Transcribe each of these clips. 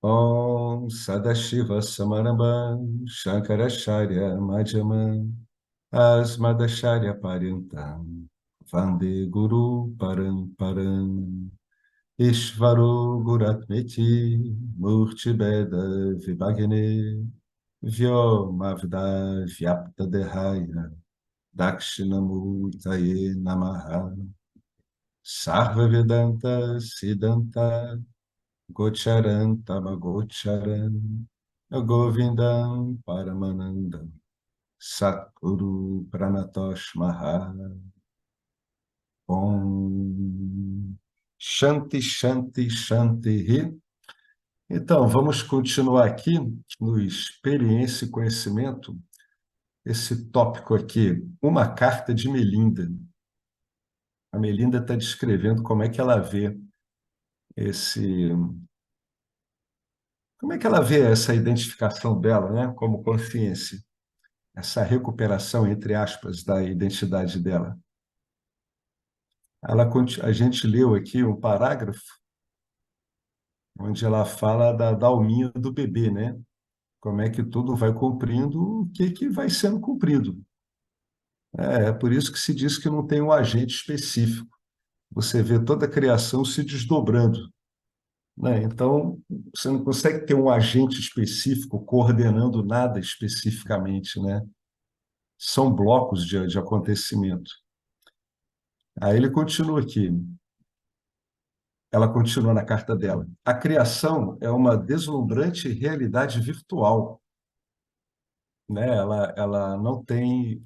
Om Sadashiva Samarambam Shankaracharya Madhyamam Asmadacharya Paryantam Vande Guru Paramparam Ishvaro Guratmeti Murti Beda Vibhagne Vyomavda Vyapta Dehaya Dakshinamurtaye Namaha Sarva Vedanta Siddhanta Gocharan Tamagocharan Govindam Paramanandam Satguru Pranatosh Mahara Om Shanti Shanti Shanti Hi. Então, vamos continuar aqui no Experiência e Conhecimento, esse tópico aqui, uma carta de Melinda. A Melinda está descrevendo como é que ela vê esse como é que ela vê essa identificação dela, né, como consciência, essa recuperação, entre aspas, da identidade dela? A gente leu aqui um parágrafo onde ela fala da alminha do bebê, né? Como é que tudo vai cumprindo o que vai sendo cumprido. É por isso que se diz que não tem um agente específico. Você vê toda a criação se desdobrando, né? Então, você não consegue ter um agente específico coordenando nada especificamente, né? São blocos de acontecimento. Aí ele continua aqui, ela continua na carta dela. A criação é uma deslumbrante realidade virtual, né? Ela não tem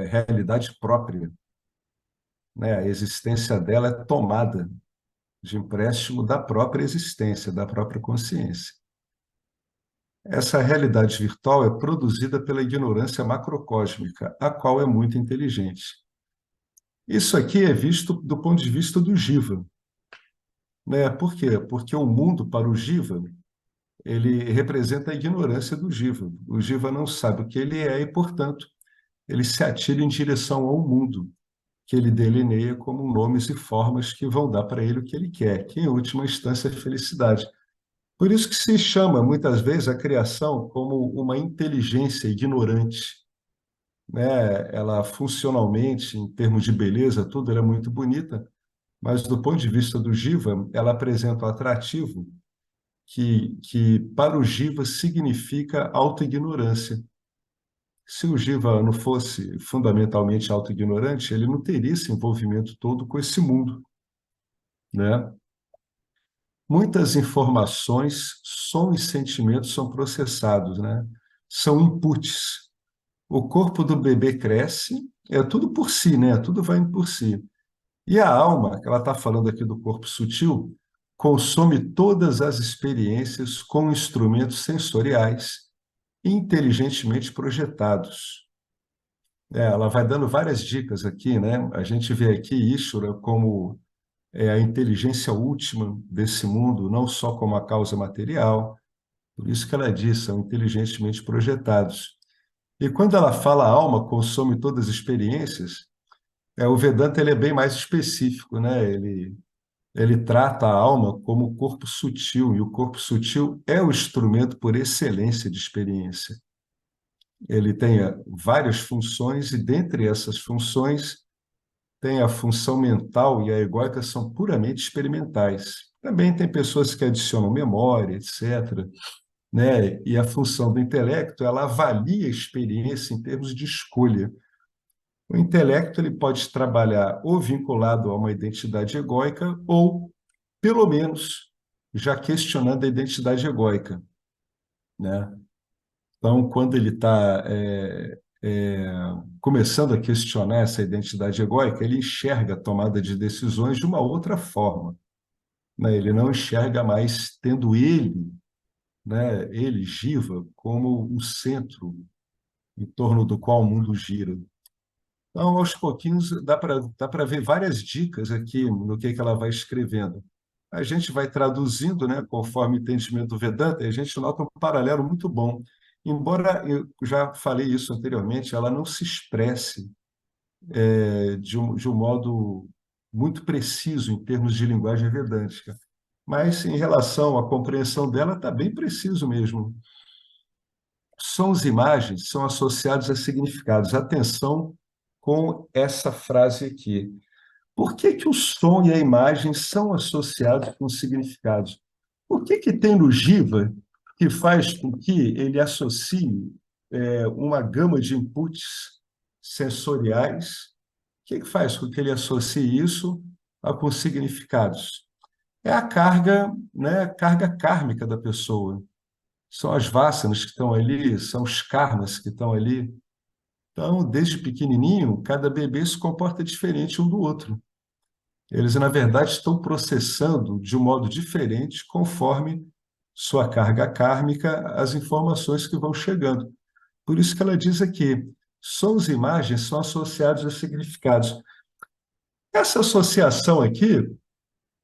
realidade própria, né? A existência dela é tomada de empréstimo da própria existência, da própria consciência. Essa realidade virtual é produzida pela ignorância macrocósmica, a qual é muito inteligente. Isso aqui é visto do ponto de vista do Jiva, né? Por quê? Porque o mundo para o Jiva ele representa a ignorância do Jiva. O Jiva não sabe o que ele é e, portanto, ele se atira em direção ao mundo, que ele delineia como nomes e formas que vão dar para ele o que ele quer, que em última instância é felicidade. Por isso que se chama muitas vezes a criação como uma inteligência ignorante, né? Ela funcionalmente, em termos de beleza, tudo era muito bonita, mas do ponto de vista do Jiva, ela apresenta o atrativo que para o Jiva significa autoignorância. Se o Jiva não fosse fundamentalmente autoignorante, ele não teria esse envolvimento todo com esse mundo, né? Muitas informações, som e sentimentos são processados, né? São inputs. O corpo do bebê cresce, é tudo por si, né? Tudo vai indo por si. E a alma, que ela está falando aqui do corpo sutil, consome todas as experiências com instrumentos sensoriais inteligentemente projetados. Ela vai dando várias dicas aqui, né? A gente vê aqui Ishvara como a inteligência última desse mundo, não só como a causa material. Por isso que ela diz, são inteligentemente projetados. E quando ela fala a alma consome todas as experiências, o Vedanta ele é bem mais específico, né? Ele trata a alma como o corpo sutil, e o corpo sutil é o instrumento por excelência de experiência. Ele tem várias funções, e dentre essas funções, tem a função mental e a egóica são puramente experimentais. Também tem pessoas que adicionam memória, etc., né? E a função do intelecto, ela avalia a experiência em termos de escolha. O intelecto ele pode trabalhar ou vinculado a uma identidade egóica ou, pelo menos, já questionando a identidade egóica, né? Então, quando ele está começando a questionar essa identidade egóica, ele enxerga a tomada de decisões de uma outra forma, né? Ele não enxerga mais tendo ele, né, ele, Jiva, como o centro em torno do qual o mundo gira. Então, aos pouquinhos, dá para ver várias dicas aqui no que ela vai escrevendo. A gente vai traduzindo, né, conforme o entendimento do Vedanta, e a gente nota um paralelo muito bom. Embora eu já falei isso anteriormente, ela não se expresse de um modo muito preciso em termos de linguagem vedântica, mas em relação à compreensão dela, está bem preciso mesmo. Sons e imagens são associados a significados. Atenção com essa frase aqui. Por que que o som e a imagem são associados com significados? O que que tem no Giva que faz com que ele associe uma gama de inputs sensoriais? O que que faz com que ele associe isso com significados? É a carga, né, carga kármica da pessoa. São as vássanas que estão ali, são os karmas que estão ali. Então, desde pequenininho, cada bebê se comporta diferente um do outro. Eles, na verdade, estão processando de um modo diferente conforme sua carga kármica, as informações que vão chegando. Por isso que ela diz aqui, sons e imagens são associados a significados. Essa associação aqui,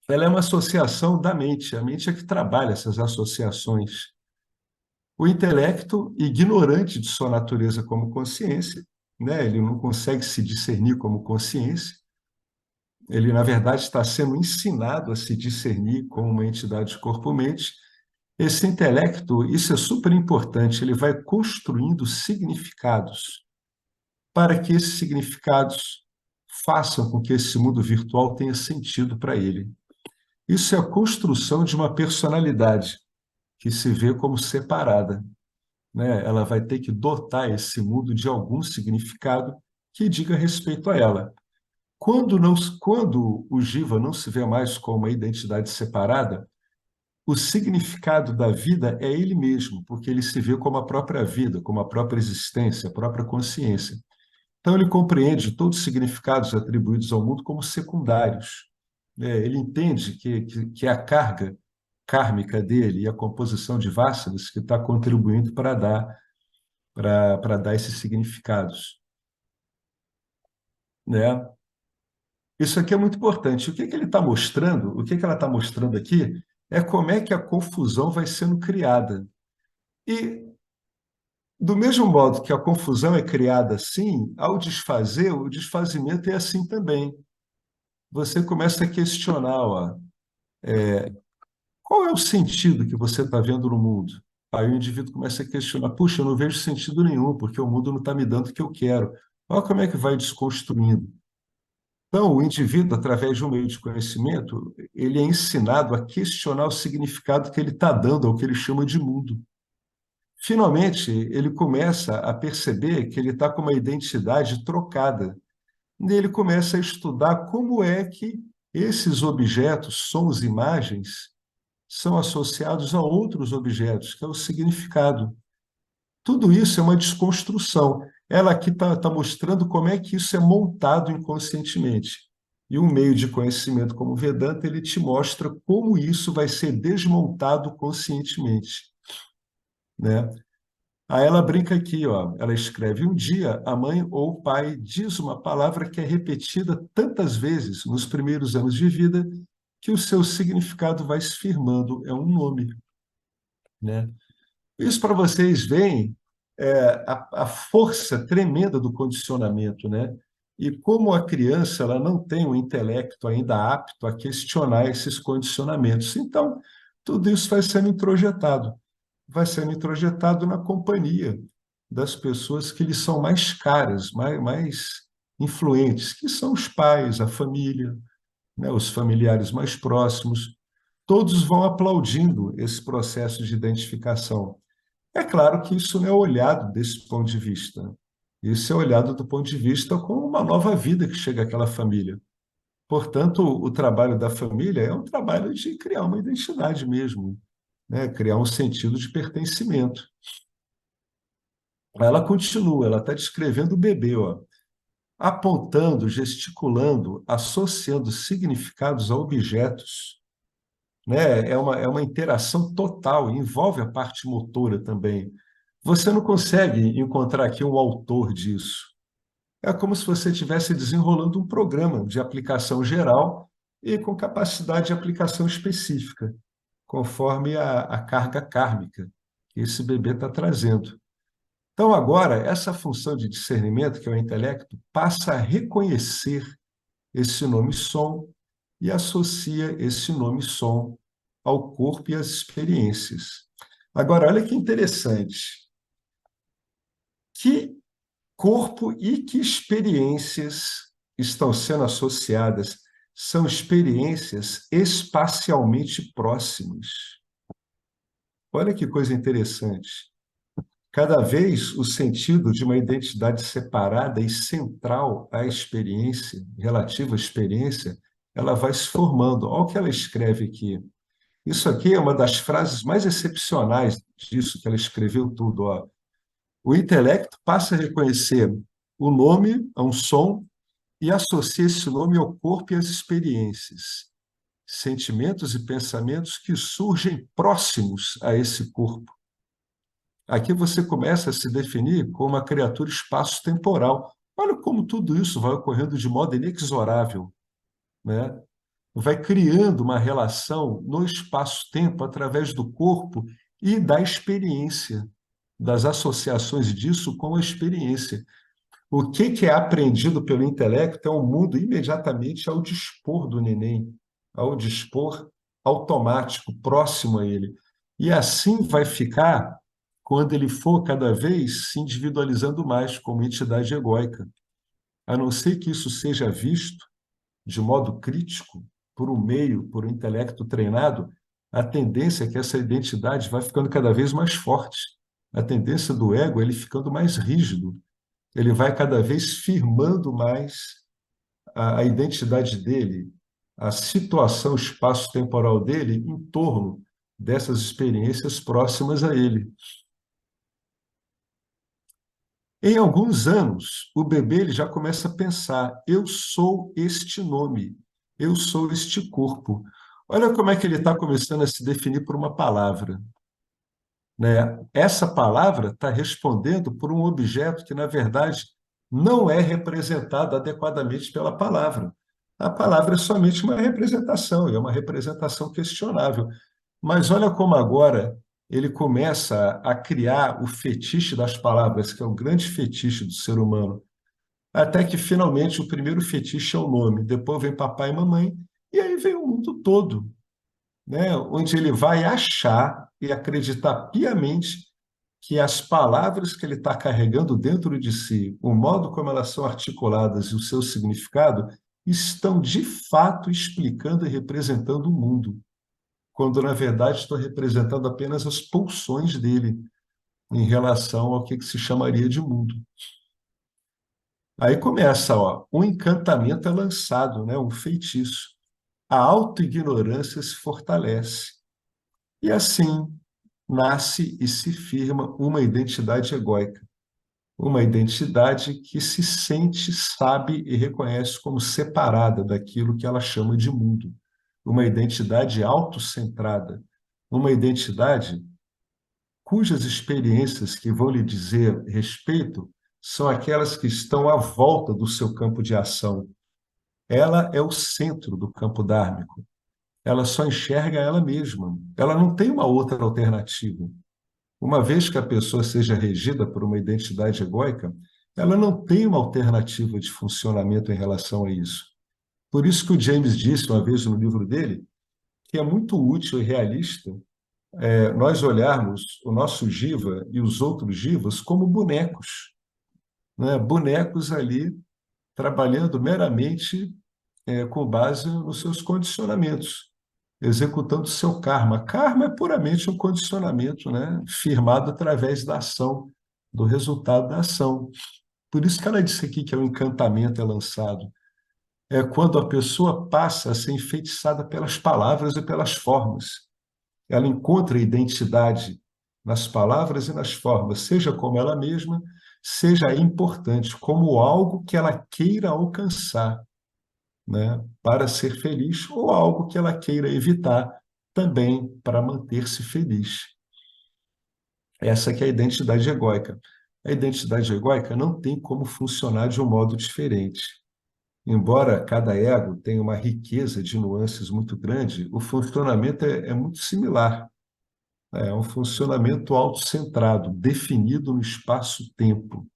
ela é uma associação da mente. A mente é que trabalha essas associações. O intelecto, ignorante de sua natureza como consciência, né? Ele não consegue se discernir como consciência, ele, na verdade, está sendo ensinado a se discernir como uma entidade corpo-mente. Esse intelecto, isso é super importante, ele vai construindo significados para que esses significados façam com que esse mundo virtual tenha sentido para ele. Isso é a construção de uma personalidade que se vê como separada, né? Ela vai ter que dotar esse mundo de algum significado que diga respeito a ela. Quando o Jiva não se vê mais como uma identidade separada, o significado da vida é ele mesmo, porque ele se vê como a própria vida, como a própria existência, a própria consciência. Então, ele compreende todos os significados atribuídos ao mundo como secundários. Ele entende que é a carga kármica dele e a composição de vássanas que está contribuindo para dar esses significados, né? Isso aqui é muito importante. O que que ele está mostrando, o que que ela está mostrando aqui, é como é que a confusão vai sendo criada. E, do mesmo modo que a confusão é criada assim, ao desfazer, o desfazimento é assim também. Você começa a questionar, ó, qual é o sentido que você está vendo no mundo? Aí o indivíduo começa a questionar, puxa, eu não vejo sentido nenhum, porque o mundo não está me dando o que eu quero. Olha como é que vai desconstruindo. Então, o indivíduo, através de um meio de conhecimento, ele é ensinado a questionar o significado que ele está dando ao que ele chama de mundo. Finalmente, ele começa a perceber que ele está com uma identidade trocada. E ele começa a estudar como é que esses objetos, sons, imagens, são associados a outros objetos, que é o significado. Tudo isso é uma desconstrução. Ela aqui está mostrando como é que isso é montado inconscientemente. E um meio de conhecimento como o Vedanta, ele te mostra como isso vai ser desmontado conscientemente, né? Aí ela brinca aqui, ó, ela escreve: um dia a mãe ou o pai diz uma palavra que é repetida tantas vezes nos primeiros anos de vida que o seu significado vai se firmando, é um nome, né? Isso para vocês veem a força tremenda do condicionamento, né? E como a criança ela não tem o intelecto ainda apto a questionar esses condicionamentos. Então, tudo isso vai sendo introjetado na companhia das pessoas que lhe são mais caras, mais influentes, que são os pais, a família, né? Os familiares mais próximos. Todos vão aplaudindo esse processo de identificação. É claro que isso não é olhado desse ponto de vista. Isso é olhado do ponto de vista como uma nova vida que chega àquela família. Portanto, o trabalho da família é um trabalho de criar uma identidade mesmo, né? Criar um sentido de pertencimento. Ela continua, ela está descrevendo o bebê, ó, apontando, gesticulando, associando significados a objetos, né? É uma interação total, envolve a parte motora também. Você não consegue encontrar aqui um autor disso. É como se você estivesse desenrolando um programa de aplicação geral e com capacidade de aplicação específica, conforme a carga kármica que esse bebê está trazendo. Então, agora, essa função de discernimento, que é o intelecto, passa a reconhecer esse nome som e associa esse nome som ao corpo e às experiências. Agora, olha que interessante. Que corpo e que experiências estão sendo associadas? São experiências espacialmente próximas. Olha que coisa interessante. Cada vez o sentido de uma identidade separada e central à experiência, relativa à experiência, ela vai se formando. Olha o que ela escreve aqui. Isso aqui é uma das frases mais excepcionais disso que ela escreveu tudo. Ó. O intelecto passa a reconhecer o nome a um som e associa esse nome ao corpo e às experiências, sentimentos e pensamentos que surgem próximos a esse corpo. Aqui você começa a se definir como uma criatura espaço-temporal. Olha como tudo isso vai ocorrendo de modo inexorável, né? Vai criando uma relação no espaço-tempo através do corpo e da experiência, das associações disso com a experiência. O que é aprendido pelo intelecto é um mundo imediatamente ao dispor do neném, ao dispor automático, próximo a ele. E assim vai ficar quando ele for cada vez se individualizando mais como entidade egóica. A não ser que isso seja visto de modo crítico por um meio, por um intelecto treinado, a tendência é que essa identidade vai ficando cada vez mais forte. A tendência do ego é ele ficando mais rígido, ele vai cada vez firmando mais a identidade dele, a situação espaço-temporal dele em torno dessas experiências próximas a ele. Em alguns anos, o bebê ele já começa a pensar: eu sou este nome, eu sou este corpo. Olha como é que ele está começando a se definir por uma palavra, né? Essa palavra está respondendo por um objeto que, na verdade, não é representado adequadamente pela palavra. A palavra é somente uma representação, e é uma representação questionável. Mas olha como agora ele começa a criar o fetiche das palavras, que é o grande fetiche do ser humano. Até que, finalmente, o primeiro fetiche é o nome, depois vem papai e mamãe, e aí vem o mundo todo, né? Onde ele vai achar e acreditar piamente que as palavras que ele está carregando dentro de si, o modo como elas são articuladas e o seu significado, estão de fato explicando e representando o mundo, quando na verdade estão representando apenas as pulsões dele em relação ao que se chamaria de mundo. Aí começa, ó, o encantamento é lançado, né, um feitiço. A autoignorância se fortalece. E assim nasce e se firma uma identidade egóica, uma identidade que se sente, sabe e reconhece como separada daquilo que ela chama de mundo, uma identidade autocentrada, uma identidade cujas experiências que vão lhe dizer respeito são aquelas que estão à volta do seu campo de ação. Ela é o centro do campo dármico. Ela só enxerga ela mesma. Ela não tem uma outra alternativa. Uma vez que a pessoa seja regida por uma identidade egóica, ela não tem uma alternativa de funcionamento em relação a isso. Por isso que o James disse uma vez no livro dele que é muito útil e realista nós olharmos o nosso Jiva e os outros Jivas como bonecos, né? Bonecos ali trabalhando meramente com base nos seus condicionamentos, executando seu karma. Karma é puramente um condicionamento, né? Firmado através da ação, do resultado da ação. Por isso que ela disse aqui que o encantamento é lançado. É quando a pessoa passa a ser enfeitiçada pelas palavras e pelas formas. Ela encontra identidade nas palavras e nas formas, seja como ela mesma, seja importante, como algo que ela queira alcançar, né, para ser feliz, ou algo que ela queira evitar também para manter-se feliz. Essa que é a identidade egóica. A identidade egóica não tem como funcionar de um modo diferente. Embora cada ego tenha uma riqueza de nuances muito grande, o funcionamento é muito similar. É um funcionamento autocentrado, definido no espaço-tempo,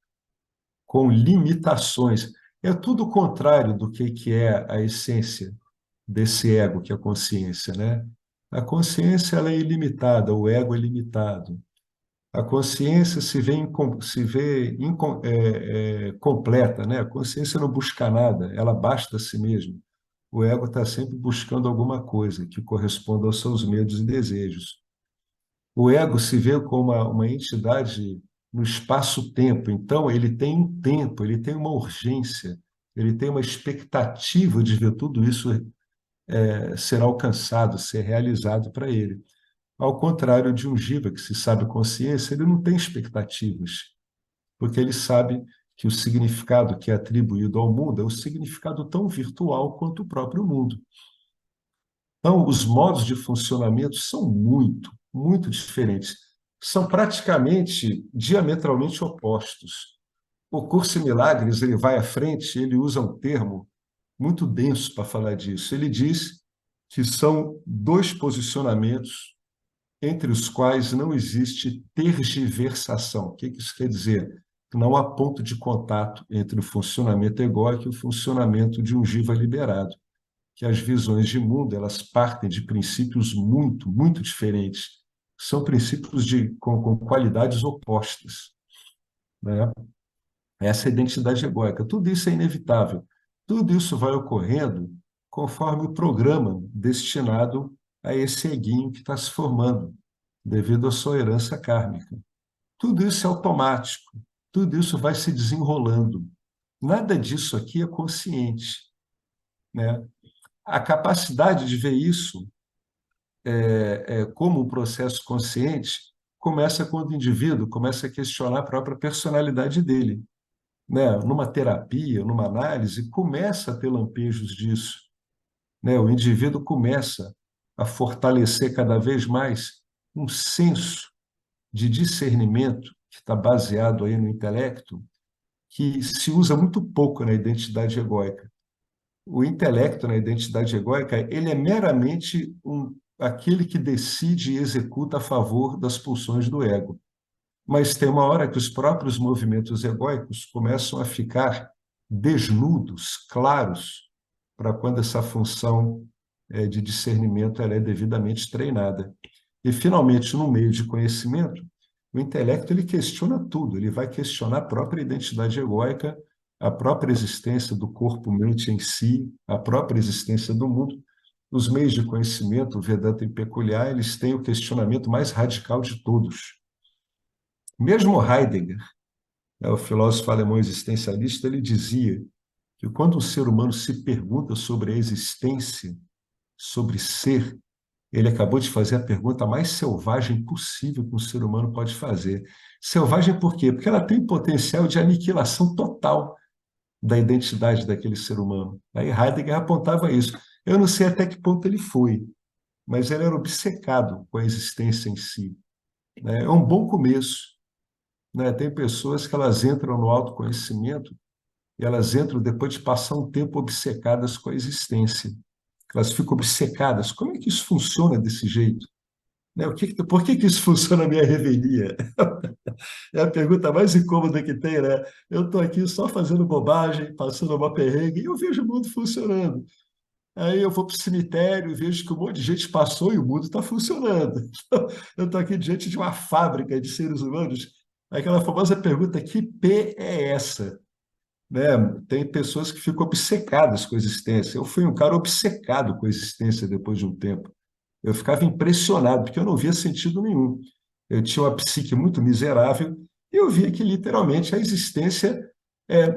com limitações. É tudo o contrário do que é a essência desse ego, que é a consciência, né? A consciência ela é ilimitada, o ego é limitado. A consciência se vê completa, né? A consciência não busca nada, ela basta a si mesma. O ego está sempre buscando alguma coisa que corresponda aos seus medos e desejos. O ego se vê como uma entidade no espaço-tempo, então ele tem um tempo, ele tem uma urgência, ele tem uma expectativa de ver tudo isso ser alcançado, ser realizado para ele. Ao contrário de um jiva que se sabe consciência, ele não tem expectativas, porque ele sabe que o significado que é atribuído ao mundo é um significado tão virtual quanto o próprio mundo. Então, os modos de funcionamento são muito diferentes. São praticamente diametralmente opostos. O Curso em Milagres, ele vai à frente, ele usa um termo muito denso para falar disso. Ele diz que são dois posicionamentos entre os quais não existe tergiversação. O que isso quer dizer? Não há ponto de contato entre o funcionamento egóico e o funcionamento de um jiva liberado, que as visões de mundo elas partem de princípios muito diferentes. São princípios com qualidades opostas, né? Essa é a identidade egóica. Tudo isso é inevitável. Tudo isso vai ocorrendo conforme o programa destinado a esse eguinho que está se formando, devido à sua herança kármica. Tudo isso é automático. Tudo isso vai se desenrolando. Nada disso aqui é consciente, né? A capacidade de ver isso como um processo consciente começa quando o indivíduo começa a questionar a própria personalidade dele, né? Numa terapia, numa análise, começa a ter lampejos disso, né? O indivíduo começa a fortalecer cada vez mais um senso de discernimento que está baseado aí no intelecto, que se usa muito pouco na identidade egóica. O intelecto na identidade egóica, ele é meramente aquele que decide e executa a favor das pulsões do ego. Mas tem uma hora que os próprios movimentos egóicos começam a ficar desnudos, claros, para quando essa função de discernimento ela é devidamente treinada. E, finalmente, no meio de conhecimento, o intelecto ele questiona tudo, ele vai questionar a própria identidade egóica, a própria existência do corpo-mente em si, a própria existência do mundo. Os meios de conhecimento, o Vedanta em peculiar, eles têm o questionamento mais radical de todos. Mesmo Heidegger, o filósofo alemão existencialista, ele dizia que quando o ser humano se pergunta sobre a existência, sobre ser, ele acabou de fazer a pergunta mais selvagem possível que um ser humano pode fazer. Selvagem por quê? Porque ela tem potencial de aniquilação total da identidade daquele ser humano. Aí Heidegger apontava isso. Eu não sei até que ponto ele foi, mas ele era obcecado com a existência em si, né? É um bom começo, né? Tem pessoas que elas entram no autoconhecimento e elas entram depois de passar um tempo obcecadas com a existência. Elas ficam obcecadas. Como é que isso funciona desse jeito? Né? Por que isso funciona na minha revelia? É a pergunta mais incômoda que tem, né? Eu estou aqui só fazendo bobagem, passando uma perrengue, e eu vejo o mundo funcionando. Aí eu vou para o cemitério e vejo que um monte de gente passou e o mundo está funcionando. Eu estou aqui diante de uma fábrica de seres humanos. Aquela famosa pergunta: que P é essa? Né? Tem pessoas que ficam obcecadas com a existência. Eu fui um cara obcecado com a existência depois de um tempo. Eu ficava impressionado, porque eu não via sentido nenhum. Eu tinha uma psique muito miserável e eu via que, literalmente, a existência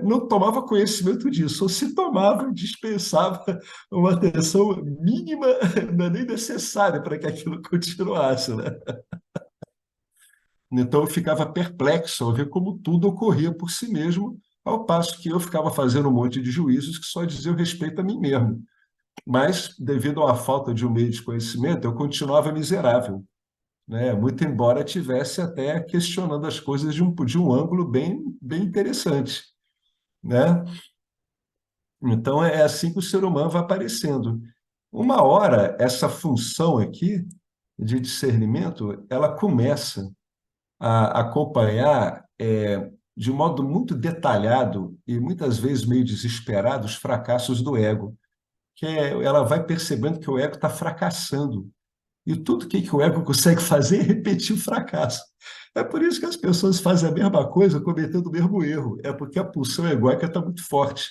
não tomava conhecimento disso, ou se tomava, dispensava uma atenção mínima, não é nem necessária para que aquilo continuasse, né? Então eu ficava perplexo ao ver como tudo ocorria por si mesmo, ao passo que eu ficava fazendo um monte de juízos que só diziam respeito a mim mesmo. Mas, devido à falta de um meio de conhecimento, eu continuava miserável, né? Muito embora tivesse até questionando as coisas de um ângulo bem interessante, né? Então, é assim que o ser humano vai aparecendo. Uma hora, essa função aqui de discernimento, ela começa a acompanhar de modo muito detalhado e muitas vezes meio desesperado os fracassos do ego, ela vai percebendo que o ego está fracassando, E tudo que o ego consegue fazer é repetir o fracasso. É por isso que as pessoas fazem a mesma coisa, cometendo o mesmo erro. É porque a pulsão egóica está muito forte.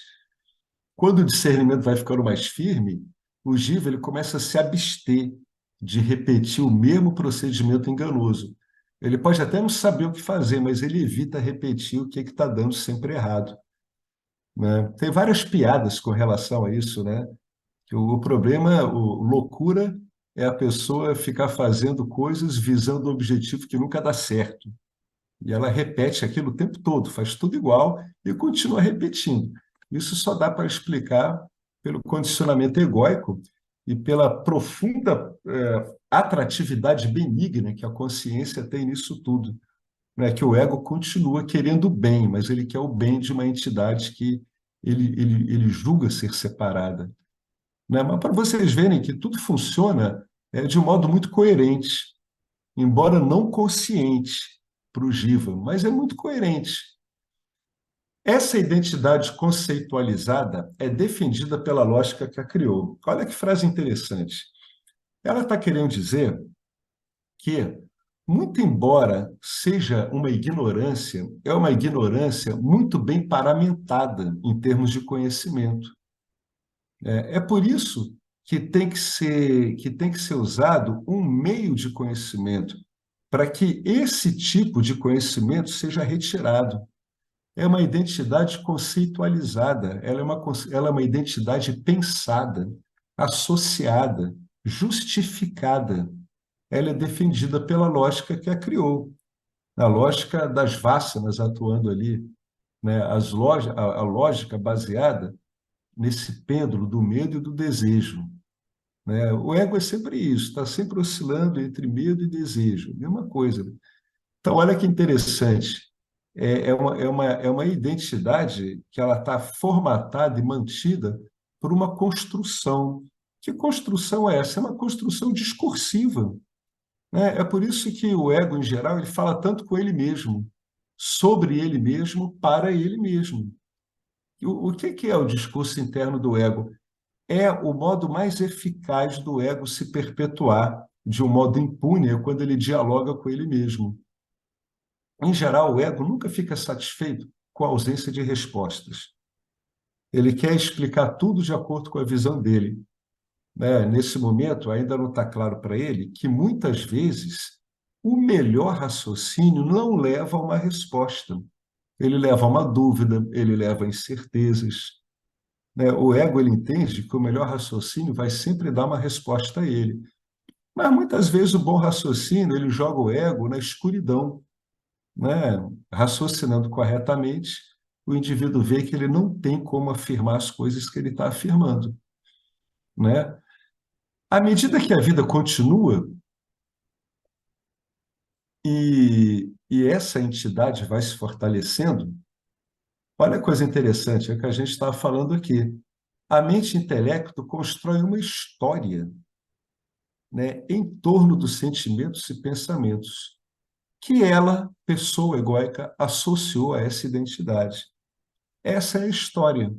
Quando o discernimento vai ficando mais firme, o Jiva ele começa a se abster de repetir o mesmo procedimento enganoso. Ele pode até não saber o que fazer, mas ele evita repetir o que está dando sempre errado, né? Tem várias piadas com relação a isso, né? Que o problema, loucura, é a pessoa ficar fazendo coisas visando um objetivo que nunca dá certo. E ela repete aquilo o tempo todo, faz tudo igual e continua repetindo. Isso só dá para explicar pelo condicionamento egóico e pela profunda atratividade benigna que a consciência tem nisso tudo, né? Que o ego continua querendo o bem, mas ele quer o bem de uma entidade que ele julga ser separada, né? Mas para vocês verem que tudo funciona de um modo muito coerente, embora não consciente para o Jiva, mas é muito coerente. Essa identidade conceitualizada é defendida pela lógica que a criou. Olha que frase interessante. Ela está querendo dizer que, muito embora seja uma ignorância, é uma ignorância muito bem paramentada em termos de conhecimento. É por isso que tem que ser usado um meio de conhecimento para que esse tipo de conhecimento seja retirado. É uma identidade conceitualizada, ela é uma identidade pensada, associada, justificada. Ela é defendida pela lógica que a criou, a lógica das vássanas atuando ali, né? A lógica baseada nesse pêndulo do medo e do desejo, né? O ego é sempre isso, está sempre oscilando entre medo e desejo, mesma coisa. Então, olha que interessante. É uma identidade que ela está formatada e mantida por uma construção. Que construção é essa? É uma construção discursiva, né? É por isso que o ego, em geral, ele fala tanto com ele mesmo, sobre ele mesmo, para ele mesmo. O que é o discurso interno do ego? É o modo mais eficaz do ego se perpetuar de um modo impune é quando ele dialoga com ele mesmo. Em geral, o ego nunca fica satisfeito com a ausência de respostas. Ele quer explicar tudo de acordo com a visão dele, né? Nesse momento, ainda não está claro para ele que muitas vezes o melhor raciocínio não leva a uma resposta. Ele leva a uma dúvida, ele leva a incertezas, né? O ego ele entende que o melhor raciocínio vai sempre dar uma resposta a ele. Mas muitas vezes o bom raciocínio ele joga o ego na escuridão, né? Raciocinando corretamente, o indivíduo vê que ele não tem como afirmar as coisas que ele está afirmando, né? À medida que a vida continua e essa entidade vai se fortalecendo, olha a coisa interessante, é o que a gente estava falando aqui. A mente e o intelecto constrói uma história, né, em torno dos sentimentos e pensamentos que ela, pessoa egóica, associou a essa identidade. Essa é a história,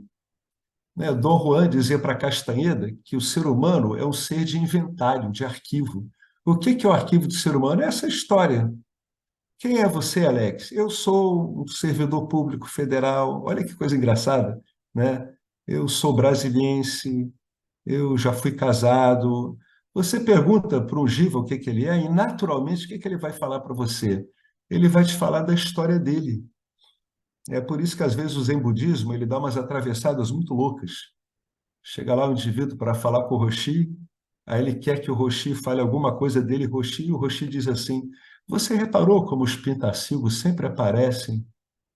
né? Dom Juan dizia para Castaneda que o ser humano é um ser de inventário, de arquivo. O que é o arquivo do ser humano? É essa história. Quem é você, Alex? Eu sou um servidor público federal. Olha que coisa engraçada, né? Eu sou brasiliense, eu já fui casado. Você pergunta para o Giva o que ele é, e naturalmente o que ele vai falar para você? Ele vai te falar da história dele. É por isso que às vezes o Zen budismo ele dá umas atravessadas muito loucas. Chega lá o indivíduo para falar com o Roshi, aí ele quer que o Roshi fale alguma coisa dele, Roshi, e o Roshi diz assim: Você reparou como os pintacilgos sempre aparecem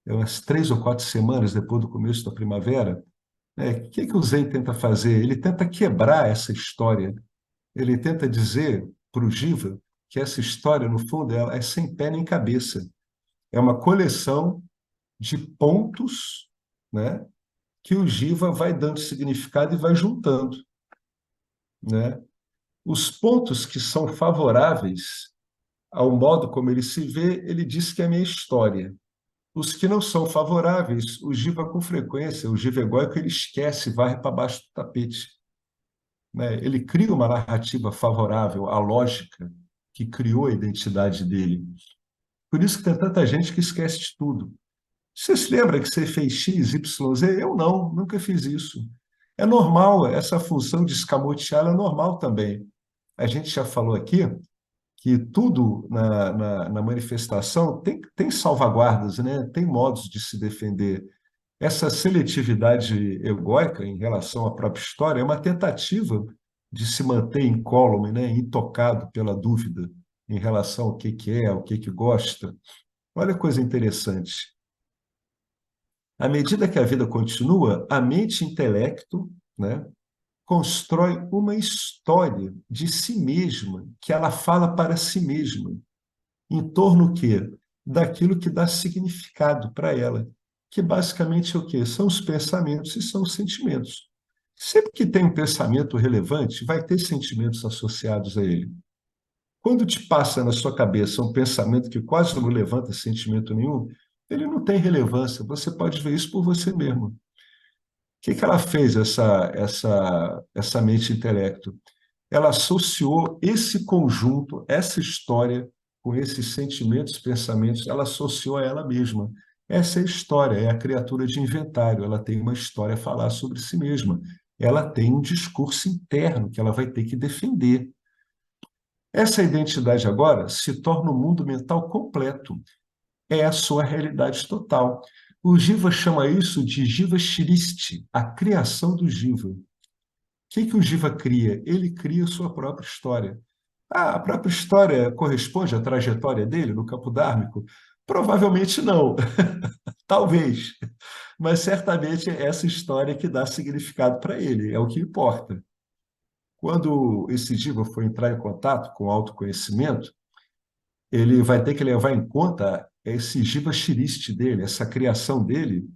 umas 3 ou 4 semanas depois do começo da primavera? O que o Zen tenta fazer? Ele tenta quebrar essa história. Ele tenta dizer para o Jiva que essa história, no fundo, ela é sem pé nem cabeça. É uma coleção de pontos, né, que o Jiva vai dando significado e vai juntando, né? Os pontos que são favoráveis ao modo como ele se vê, ele diz que é a minha história. Os que não são favoráveis, o Jiva com frequência, o Jiva egóico, ele esquece, varre para baixo do tapete. né? Ele cria uma narrativa favorável à lógica que criou a identidade dele. Por isso que tem tanta gente que esquece de tudo. Você se lembra que você fez X, Y, Z? Eu não, nunca fiz isso. É normal, essa função de escamotear é normal também. A gente já falou aqui que tudo na manifestação tem salvaguardas, né? Tem modos de se defender. Essa seletividade egóica em relação à própria história é uma tentativa de se manter incólume, né? Intocado pela dúvida em relação ao que é, ao que gosta. Olha que coisa interessante. À medida que a vida continua, a mente e intelecto, né, constrói uma história de si mesma, que ela fala para si mesma, em torno quê? Daquilo que dá significado para ela, que basicamente é o quê? São os pensamentos e são os sentimentos. Sempre que tem um pensamento relevante, vai ter sentimentos associados a ele. Quando te passa na sua cabeça um pensamento que quase não levanta sentimento nenhum, ele não tem relevância. Você pode ver isso por você mesmo. O que ela fez, essa mente intelecto? Ela associou esse conjunto, essa história, com esses sentimentos, pensamentos, ela associou a ela mesma. Essa é a história, é a criatura de inventário. Ela tem uma história a falar sobre si mesma. Ela tem um discurso interno que ela vai ter que defender. Essa identidade agora se torna um mundo mental completo. É a sua realidade total. O Jiva chama isso de Jiva Shristi, a criação do Jiva. O que o Jiva cria? Ele cria a sua própria história. Ah, a própria história corresponde à trajetória dele no campo dármico? Provavelmente não, talvez, mas certamente é essa história que dá significado para ele, é o que importa. Quando esse Jiva for entrar em contato com o autoconhecimento, ele vai ter que levar em conta esse Jiva Shiriste dele, essa criação dele,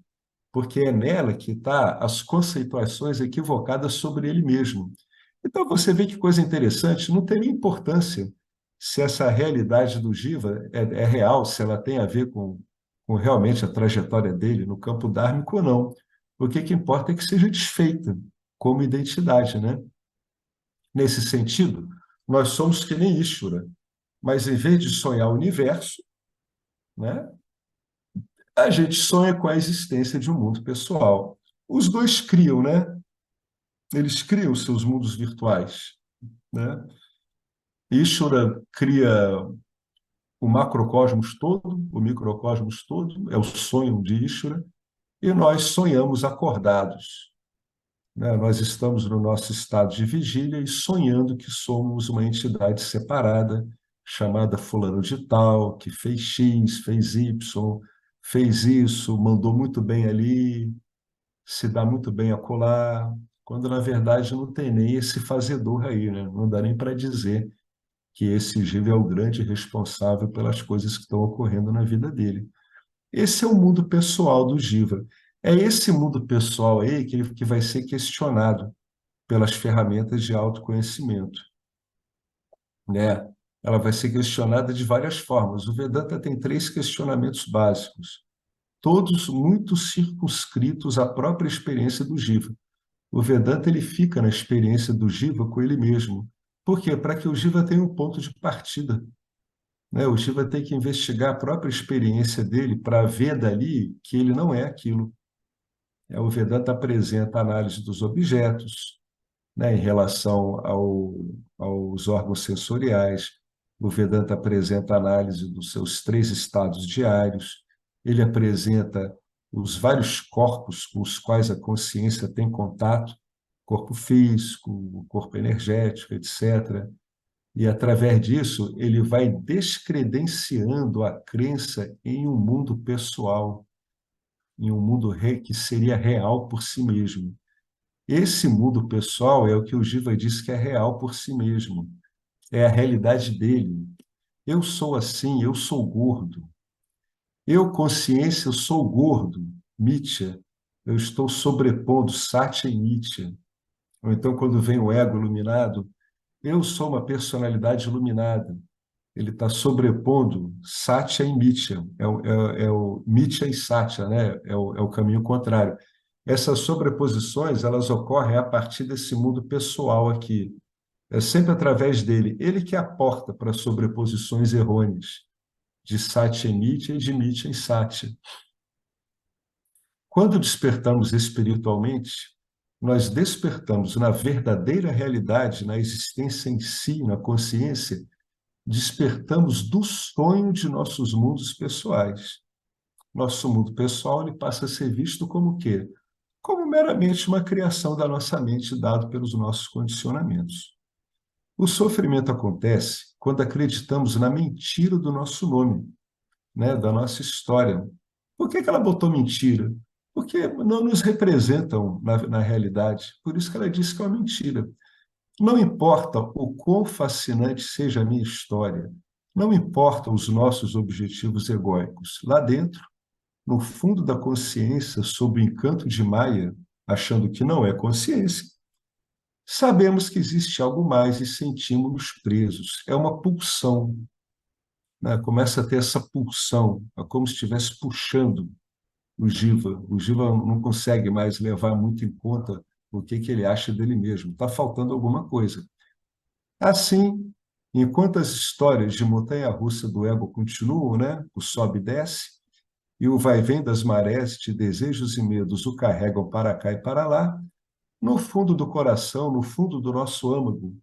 porque é nela que está as conceituações equivocadas sobre ele mesmo. Então você vê que coisa interessante, não tem nem importância se essa realidade do Jiva é real, se ela tem a ver com realmente a trajetória dele no campo dármico ou não. O que importa é que seja desfeita como identidade, né? Nesse sentido, nós somos que nem Ishvara, mas em vez de sonhar o universo, né, a gente sonha com a existência de um mundo pessoal. Os dois criam, né? Eles criam seus mundos virtuais, né? Ishvara cria o macrocosmos todo, o microcosmos todo, é o sonho de Ishvara, e nós sonhamos acordados, né? Nós estamos no nosso estado de vigília e sonhando que somos uma entidade separada, chamada fulano de tal, que fez X, fez Y, fez isso, mandou muito bem ali, se dá muito bem acolá, quando na verdade não tem nem esse fazedor aí, né? Não dá nem para dizer que esse Giva é o grande responsável pelas coisas que estão ocorrendo na vida dele. Esse é o mundo pessoal do Giva. É esse mundo pessoal aí que vai ser questionado pelas ferramentas de autoconhecimento, né? Ela vai ser questionada de várias formas. O Vedanta tem três questionamentos básicos, todos muito circunscritos à própria experiência do Jiva. O Vedanta ele fica na experiência do Jiva com ele mesmo. Por quê? Para que o Jiva tenha um ponto de partida, né? O Jiva tem que investigar a própria experiência dele para ver dali que ele não é aquilo. O Vedanta apresenta a análise dos objetos, né, em relação aos órgãos sensoriais. O Vedanta apresenta a análise dos seus três estados diários. Ele apresenta os vários corpos com os quais a consciência tem contato, corpo físico, o corpo energético, etc. E, através disso, ele vai descredenciando a crença em um mundo pessoal, em um mundo que seria real por si mesmo. Esse mundo pessoal é o que o Jiva diz que é real por si mesmo, é a realidade dele. Eu sou assim, eu sou gordo. Eu, consciência, eu sou gordo, Mitya. Eu estou sobrepondo Satya e Mitya. Ou então, quando vem o ego iluminado, eu sou uma personalidade iluminada. Ele está sobrepondo Satya e Mitya. É o Mitya e Satya, né? É o caminho contrário. essas sobreposições, elas ocorrem a partir desse mundo pessoal aqui. É sempre através dele. Ele que é a porta para sobreposições errôneas, de Satya em Nitya e de Nitya em Satya. Quando despertamos espiritualmente, nós despertamos na verdadeira realidade, na existência em si, na consciência, despertamos do sonho de nossos mundos pessoais. Nosso mundo pessoal ele passa a ser visto como o quê? Como meramente uma criação da nossa mente, dado pelos nossos condicionamentos. O sofrimento acontece quando acreditamos na mentira do nosso nome, né, da nossa história. Por que ela botou mentira? Porque não nos representam na realidade. Por isso que ela disse que é uma mentira. Não importa o quão fascinante seja a minha história, não importam os nossos objetivos egóicos. Lá dentro, no fundo da consciência, sob o encanto de Maya, achando que não é consciência, sabemos que existe algo mais e sentimos-nos presos. É uma pulsão, né? Começa a ter essa pulsão, é como se estivesse puxando o Jiva. O Jiva não consegue mais levar muito em conta o que ele acha dele mesmo. Está faltando alguma coisa. Assim, enquanto as histórias de montanha-russa do ego continuam, né? O sobe e desce, e o vai-vem das marés de desejos e medos o carregam para cá e para lá, no fundo do coração, no fundo do nosso âmago,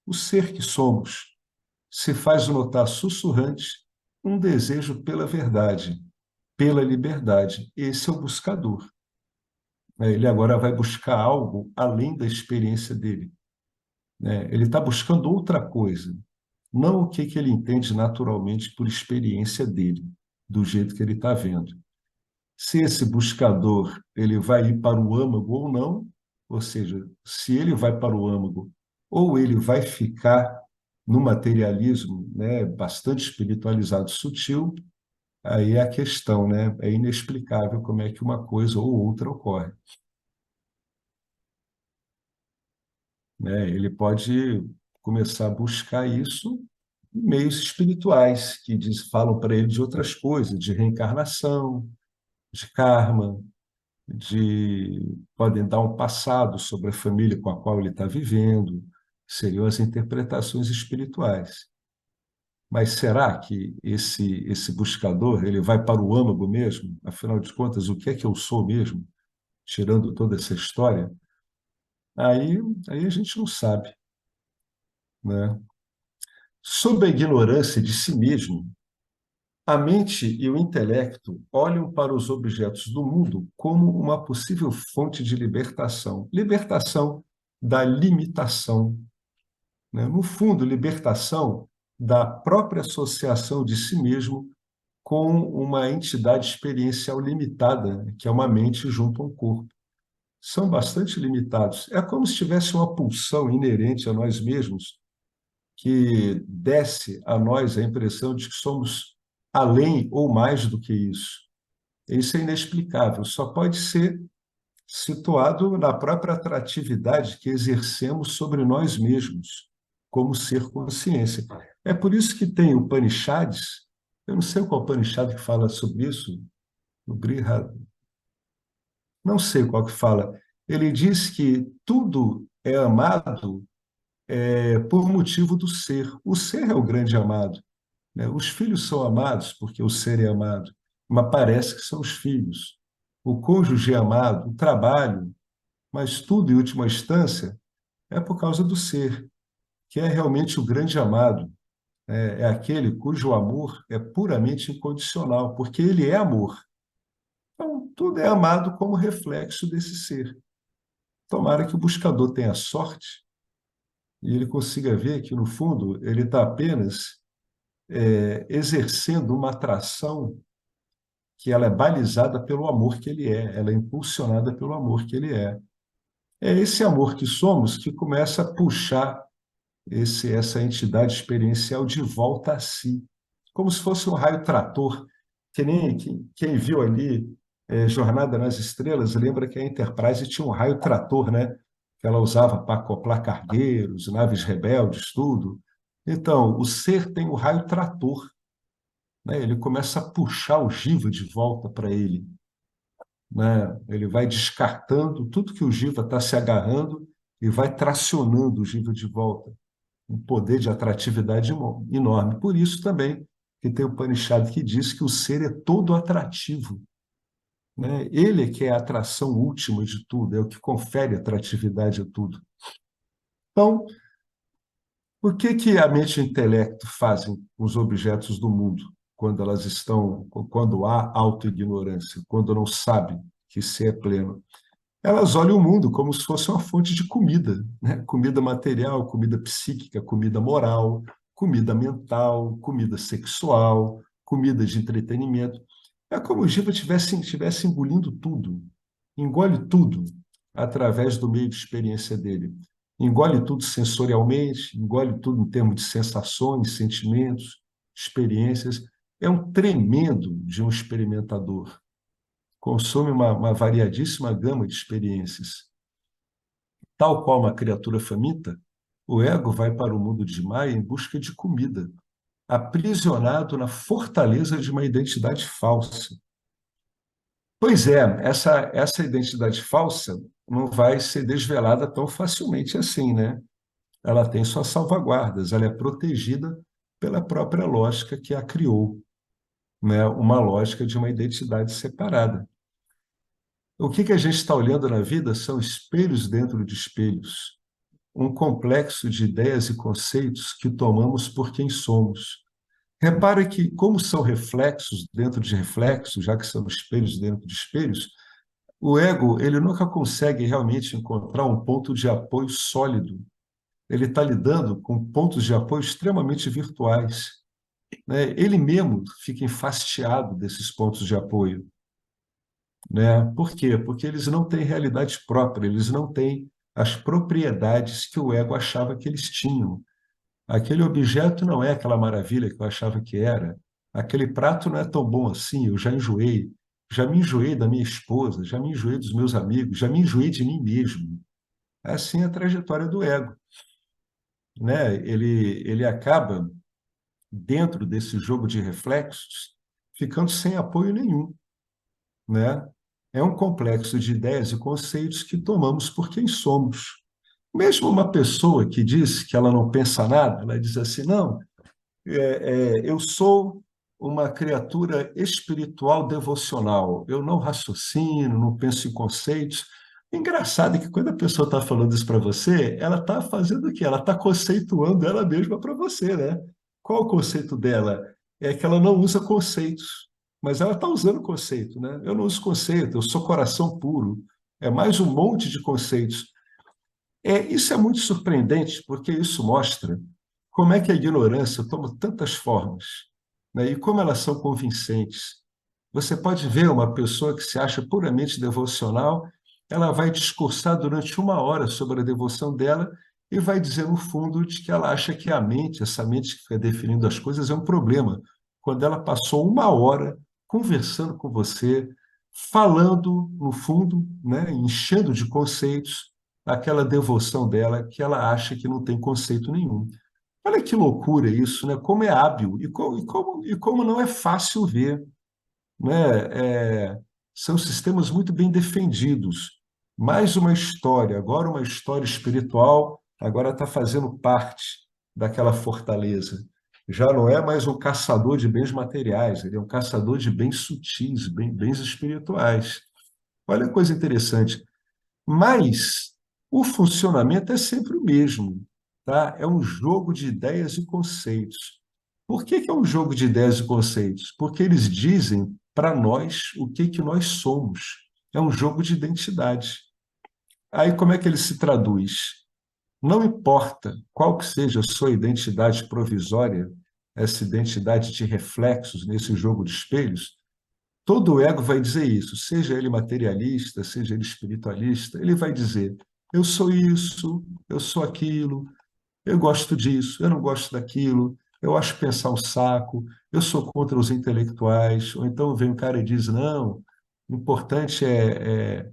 o ser que somos se faz notar sussurrante um desejo pela verdade, pela liberdade. Esse é o buscador. Ele agora vai buscar algo além da experiência dele, né? Ele está buscando outra coisa, não o que ele entende naturalmente por experiência dele, do jeito que ele está vendo. Se esse buscador ele vai ir para o âmago ou não, ou seja, se ele vai para o âmago ou ele vai ficar no materialismo, né, bastante espiritualizado, sutil, aí é a questão, né? É inexplicável como é que uma coisa ou outra ocorre, né? Ele pode começar a buscar isso em meios espirituais que falam para ele de outras coisas, de reencarnação, de karma, podem dar um passado sobre a família com a qual ele está vivendo, seriam as interpretações espirituais. Mas será que esse buscador ele vai para o âmago mesmo? Afinal de contas, o que é que eu sou mesmo? Tirando toda essa história, aí, aí a gente não sabe, né? Sob a ignorância de si mesmo, a mente e o intelecto olham para os objetos do mundo como uma possível fonte de libertação. Libertação da limitação, né? No fundo, libertação da própria associação de si mesmo com uma entidade experiencial limitada, que é uma mente junto a um corpo. São bastante limitados. É como se tivesse uma pulsão inerente a nós mesmos que desce a nós a impressão de que somos além ou mais do que isso. Isso é inexplicável, só pode ser situado na própria atratividade que exercemos sobre nós mesmos, como ser consciência. É por isso que tem o Upanishads, eu não sei qual Upanishad que fala sobre isso, o Brihad, não sei qual que fala. Ele diz que tudo é amado por motivo do ser. O ser é o grande amado, né? Os filhos são amados porque o ser é amado, mas parece que são os filhos. O cônjuge é amado, o trabalho, mas tudo, em última instância, é por causa do ser, que é realmente o grande amado. É aquele cujo amor é puramente incondicional, porque ele é amor. Então, tudo é amado como reflexo desse ser. Tomara que o buscador tenha sorte e ele consiga ver que, no fundo, ele está apenas exercendo uma atração que ela é balizada pelo amor que ele é, ela é impulsionada pelo amor que ele é. É esse amor que somos que começa a puxar essa entidade experiencial de volta a si, como se fosse um raio trator, que nem quem viu ali Jornada nas Estrelas, lembra que a Enterprise tinha um raio trator, né? Que ela usava para acoplar cargueiros, naves rebeldes, tudo. Então, o ser tem o raio trator, né? Ele começa a puxar o Jiva de volta para ele. né? Ele vai descartando tudo que o Giva está se agarrando e vai tracionando o Giva de volta. Um poder de atratividade enorme. Por isso também que tem o Upanishad que diz que o ser é todo atrativo, né? Ele é que é a atração última de tudo, é o que confere atratividade a tudo. Então, o que que a mente e o intelecto fazem com os objetos do mundo quando elas estão, quando há autoignorância, quando não sabem que ser é pleno? Elas olham o mundo como se fosse uma fonte de comida, né? Comida material, comida psíquica, comida moral, comida mental, comida sexual, comida de entretenimento. É como o Giva estivesse engolindo tudo, engole tudo através do meio de experiência dele. Engole tudo sensorialmente, engole tudo em termos de sensações, sentimentos, experiências. É um tremendo de um experimentador. Consome uma variadíssima gama de experiências. Tal qual uma criatura faminta, o ego vai para o mundo de Maia em busca de comida, aprisionado na fortaleza de uma identidade falsa. Pois é, essa identidade falsa não vai ser desvelada tão facilmente assim, né? Ela tem suas salvaguardas, ela é protegida pela própria lógica que a criou, né? Uma lógica de uma identidade separada. O que que a gente está olhando na vida são espelhos dentro de espelhos, um complexo de ideias e conceitos que tomamos por quem somos. Repara que, como são reflexos dentro de reflexos, já que são espelhos dentro de espelhos, o ego ele nunca consegue realmente encontrar um ponto de apoio sólido. Ele está lidando com pontos de apoio extremamente virtuais, né? Ele mesmo fica enfastiado desses pontos de apoio, né? Por quê? Porque eles não têm realidade própria, eles não têm as propriedades que o ego achava que eles tinham. Aquele objeto não é aquela maravilha que eu achava que era. Aquele prato não é tão bom assim, eu já enjoei. Já me enjoei da minha esposa, já me enjoei dos meus amigos, já me enjoei de mim mesmo. Assim é a trajetória do ego, né? Ele acaba, dentro desse jogo de reflexos, ficando sem apoio nenhum, né? É um complexo de ideias e conceitos que tomamos por quem somos. Mesmo uma pessoa que diz que ela não pensa nada, ela diz assim, não, eu sou uma criatura espiritual devocional. Eu não raciocino, não penso em conceitos. Engraçado é que quando a pessoa está falando isso para você, ela está fazendo o quê? Ela está conceituando ela mesma para você, né? Qual o conceito dela? É que ela não usa conceitos, mas ela está usando conceito, né? Eu não uso conceito, eu sou coração puro. É mais um monte de conceitos. Isso é muito surpreendente, porque isso mostra como é que a ignorância toma tantas formas, né? E como elas são convincentes. Você pode ver uma pessoa que se acha puramente devocional, ela vai discursar durante uma hora sobre a devoção dela e vai dizer, no fundo, de que ela acha que a mente, essa mente que fica definindo as coisas, é um problema. Quando ela passou uma hora conversando com você, falando, no fundo, né, enchendo de conceitos, aquela devoção dela que ela acha que não tem conceito nenhum. Olha que loucura isso, né? Como é hábil e como não é fácil ver, né? São sistemas muito bem defendidos. Mais uma história, agora uma história espiritual, agora está fazendo parte daquela fortaleza. Já não é mais um caçador de bens materiais, ele é um caçador de bens sutis, bens espirituais. Olha que coisa interessante. Mas o funcionamento é sempre o mesmo, tá? É um jogo de ideias e conceitos. Por que que é um jogo de ideias e conceitos? Porque eles dizem para nós o que que nós somos. É um jogo de identidade. Aí como é que ele se traduz? Não importa qual que seja a sua identidade provisória, essa identidade de reflexos nesse jogo de espelhos, todo ego vai dizer isso, seja ele materialista, seja ele espiritualista, ele vai dizer: eu sou isso, eu sou aquilo, eu gosto disso, eu não gosto daquilo, eu acho pensar um saco, eu sou contra os intelectuais. Ou então vem um cara e diz: não, o importante é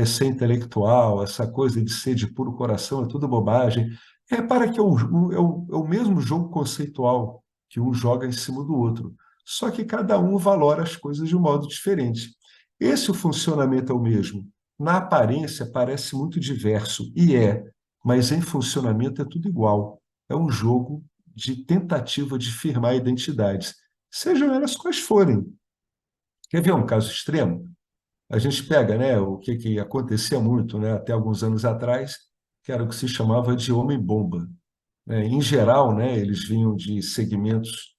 ser intelectual, essa coisa de ser de puro coração é tudo bobagem. Repara que é o mesmo jogo conceitual que um joga em cima do outro, só que cada um valora as coisas de um modo diferente. Esse o funcionamento é o mesmo. Na aparência parece muito diverso, e é, mas em funcionamento é tudo igual. É um jogo de tentativa de firmar identidades, sejam elas quais forem. Quer ver um caso extremo? A gente pega, né, o que acontecia muito, né, até alguns anos atrás, que era o que se chamava de homem-bomba. Em geral, né, eles vinham de segmentos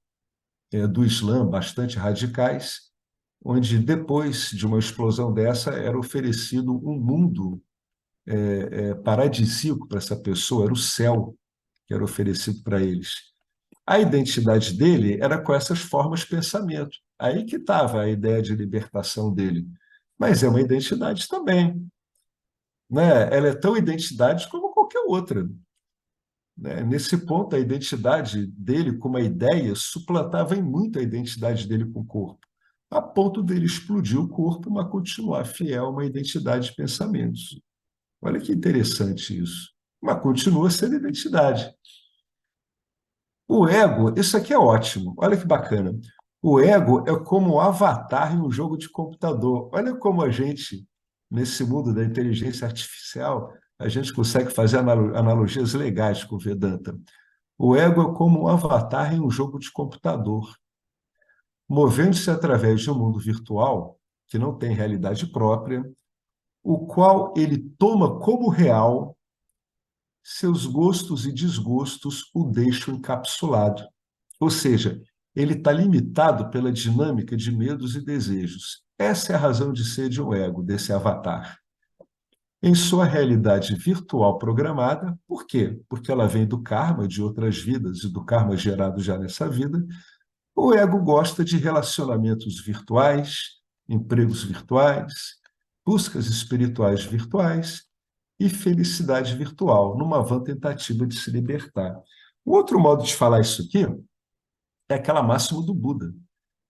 do Islã bastante radicais, onde depois de uma explosão dessa era oferecido um mundo paradisíaco para essa pessoa, era o céu que era oferecido para eles. A identidade dele era com essas formas de pensamento. Aí que estava a ideia de libertação dele. Mas é uma identidade também, né? Ela é tão identidade como qualquer outra, né? Nesse ponto, a identidade dele com uma ideia suplantava em muito a identidade dele com o corpo, a ponto dele explodir o corpo, mas continuar fiel a uma identidade de pensamentos. Olha que interessante isso. Mas continua sendo identidade. O ego, isso aqui é ótimo. Olha que bacana. O ego é como um avatar em um jogo de computador. Olha como a gente, nesse mundo da inteligência artificial, a gente consegue fazer analogias legais com o Vedanta. O ego é como um avatar em um jogo de computador, movendo-se através de um mundo virtual que não tem realidade própria, o qual ele toma como real, seus gostos e desgostos o deixam encapsulado. Ou seja, ele está limitado pela dinâmica de medos e desejos. Essa é a razão de ser de um ego, desse avatar. Em sua realidade virtual programada, por quê? Porque ela vem do karma de outras vidas e do karma gerado já nessa vida. O ego gosta de relacionamentos virtuais, empregos virtuais, buscas espirituais virtuais e felicidade virtual, numa vã tentativa de se libertar. Um outro modo de falar isso aqui é aquela máxima do Buda,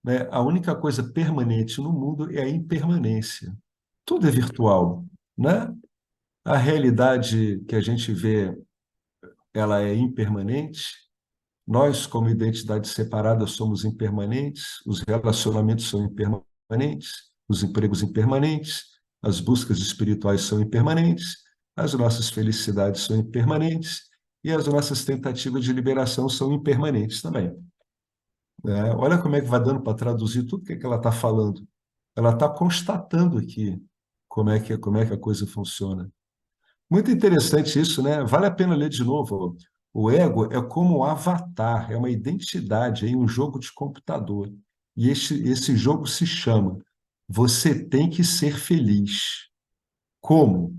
né? A única coisa permanente no mundo é a impermanência. Tudo é virtual, né? A realidade que a gente vê, ela é impermanente. Nós, como identidade separada, somos impermanentes, os relacionamentos são impermanentes, os empregos impermanentes, as buscas espirituais são impermanentes, as nossas felicidades são impermanentes e as nossas tentativas de liberação são impermanentes também, né? Olha como é que vai dando para traduzir tudo que ela está falando. Ela está constatando aqui como é que a coisa funciona. Muito interessante isso, né? Vale a pena ler de novo. O ego é como um avatar, é uma identidade em um jogo de computador. E esse jogo se chama Você Tem que Ser Feliz. Como?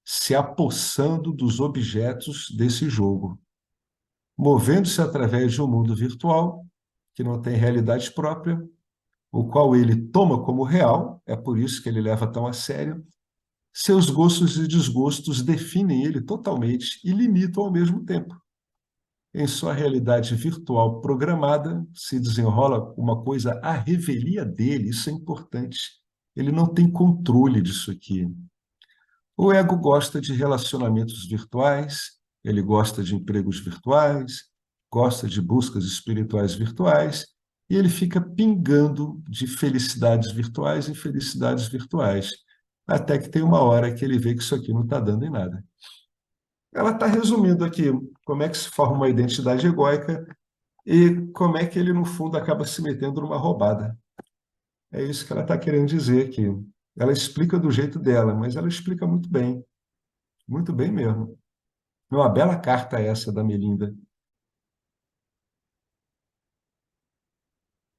Se apossando dos objetos desse jogo, movendo-se através de um mundo virtual que não tem realidade própria, o qual ele toma como real, é por isso que ele leva tão a sério. Seus gostos e desgostos definem ele totalmente e limitam ao mesmo tempo. Em sua realidade virtual programada, se desenrola uma coisa à revelia dele, isso é importante. Ele não tem controle disso aqui. O ego gosta de relacionamentos virtuais, ele gosta de empregos virtuais, gosta de buscas espirituais virtuais, e ele fica pingando de felicidades virtuais em felicidades virtuais, até que tem uma hora que ele vê que isso aqui não está dando em nada. Ela está resumindo aqui como é que se forma uma identidade egóica e como é que ele, no fundo, acaba se metendo numa roubada. É isso que ela está querendo dizer aqui. Ela explica do jeito dela, mas ela explica muito bem mesmo. É uma bela carta essa da Melinda.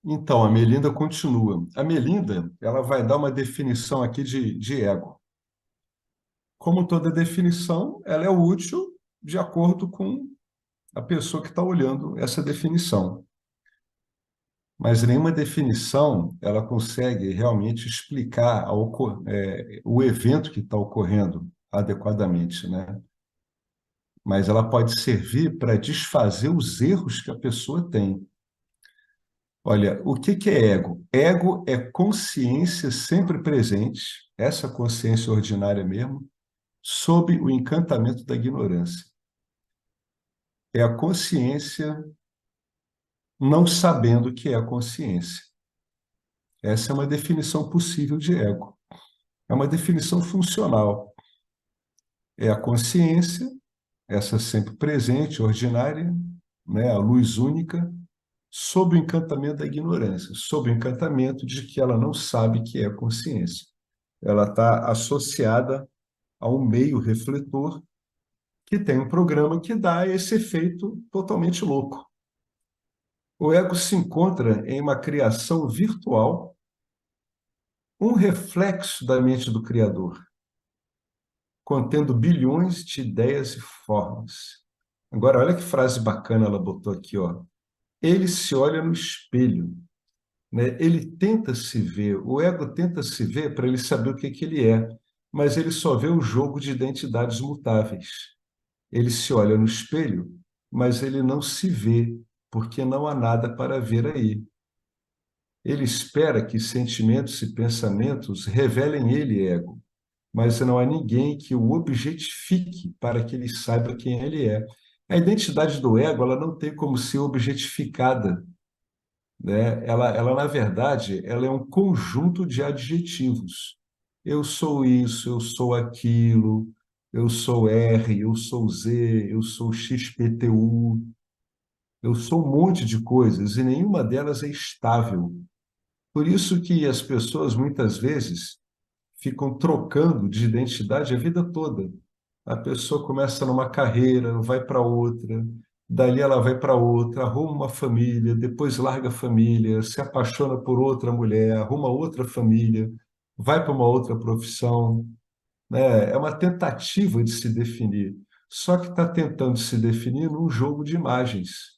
Então, a Melinda continua. A Melinda, ela vai dar uma definição aqui de ego. Como toda definição, ela é útil de acordo com a pessoa que está olhando essa definição. Mas nenhuma definição ela consegue realmente explicar o evento que está ocorrendo adequadamente, né? Mas ela pode servir para desfazer os erros que a pessoa tem. Olha, o que que é ego? Ego é consciência sempre presente, essa consciência ordinária mesmo, sob o encantamento da ignorância. É a consciência não sabendo o que é a consciência. Essa é uma definição possível de ego. É uma definição funcional. É a consciência, essa sempre presente, ordinária, né, a luz única, sob o encantamento da ignorância, sob o encantamento de que ela não sabe que é consciência. Ela está associada a um meio refletor que tem um programa que dá esse efeito totalmente louco. O ego se encontra em uma criação virtual, um reflexo da mente do Criador, contendo bilhões de ideias e formas. Agora, olha que frase bacana ela botou aqui, ó. Ele se olha no espelho, né? Ele tenta se ver, o ego tenta se ver para ele saber o que que ele é, mas ele só vê o jogo de identidades mutáveis. Ele se olha no espelho, mas ele não se vê, porque não há nada para ver aí. Ele espera que sentimentos e pensamentos revelem ele, ego, mas não há ninguém que o objetifique para que ele saiba quem ele é. A identidade do ego, ela não tem como ser objetificada, né? Na verdade, ela é um conjunto de adjetivos. Eu sou isso, eu sou aquilo, eu sou R, eu sou Z, eu sou XPTU, eu sou um monte de coisas e nenhuma delas é estável. Por isso que as pessoas muitas vezes ficam trocando de identidade a vida toda. A pessoa começa numa carreira, vai para outra, dali ela vai para outra, arruma uma família, depois larga a família, se apaixona por outra mulher, arruma outra família, vai para uma outra profissão, né? É uma tentativa de se definir. Só que está tentando se definir num jogo de imagens,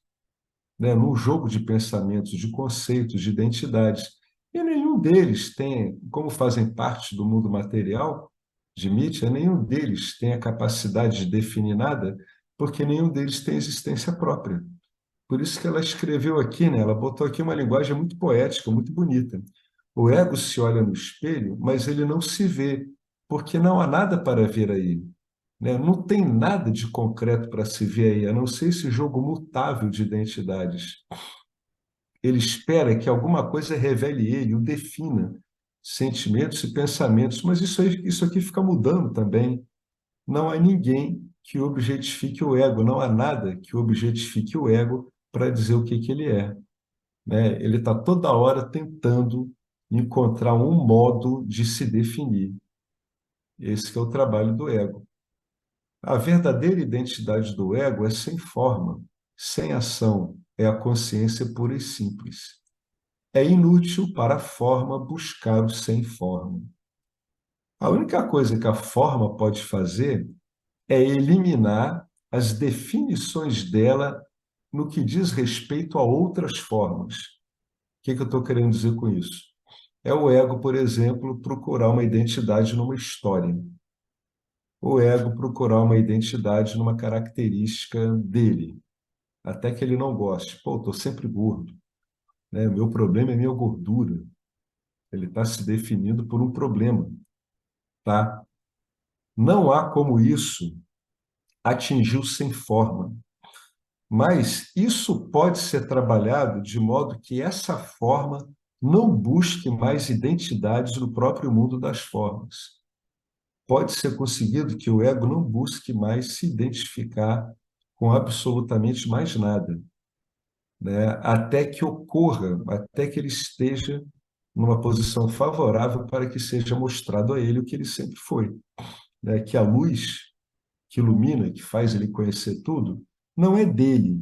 né, num jogo de pensamentos, de conceitos, de identidades. E nenhum deles tem, como fazem parte do mundo material de Nietzsche, nenhum deles tem a capacidade de definir nada, porque nenhum deles tem existência própria. Por isso que ela escreveu aqui, né, ela botou aqui uma linguagem muito poética, muito bonita. O ego se olha no espelho, mas ele não se vê, porque não há nada para ver aí, né? Não tem nada de concreto para se ver aí, a não ser esse jogo mutável de identidades. Ele espera que alguma coisa revele ele, o defina, sentimentos e pensamentos, mas isso aqui fica mudando também. Não há ninguém que objetifique o ego, não há nada que objetifique o ego para dizer o que que ele é, né? Ele está toda hora tentando encontrar um modo de se definir. Esse que é o trabalho do ego. A verdadeira identidade do ego é sem forma, sem ação, é a consciência pura e simples. É inútil para a forma buscar o sem forma. A única coisa que a forma pode fazer é eliminar as definições dela no que diz respeito a outras formas. O que eu estou querendo dizer com isso? É o ego, por exemplo, procurar uma identidade numa história. O ego procurar uma identidade numa característica dele, até que ele não goste. Pô, estou sempre gordo, né? Meu problema é minha gordura. Ele está se definindo por um problema, tá? Não há como isso atingir sem forma, mas isso pode ser trabalhado de modo que essa forma não busque mais identidades no próprio mundo das formas. Pode ser conseguido que o ego não busque mais se identificar com absolutamente mais nada, né? Até que ocorra, até que ele esteja numa posição favorável para que seja mostrado a ele o que ele sempre foi, né? Que a luz que ilumina, que faz ele conhecer tudo, não é dele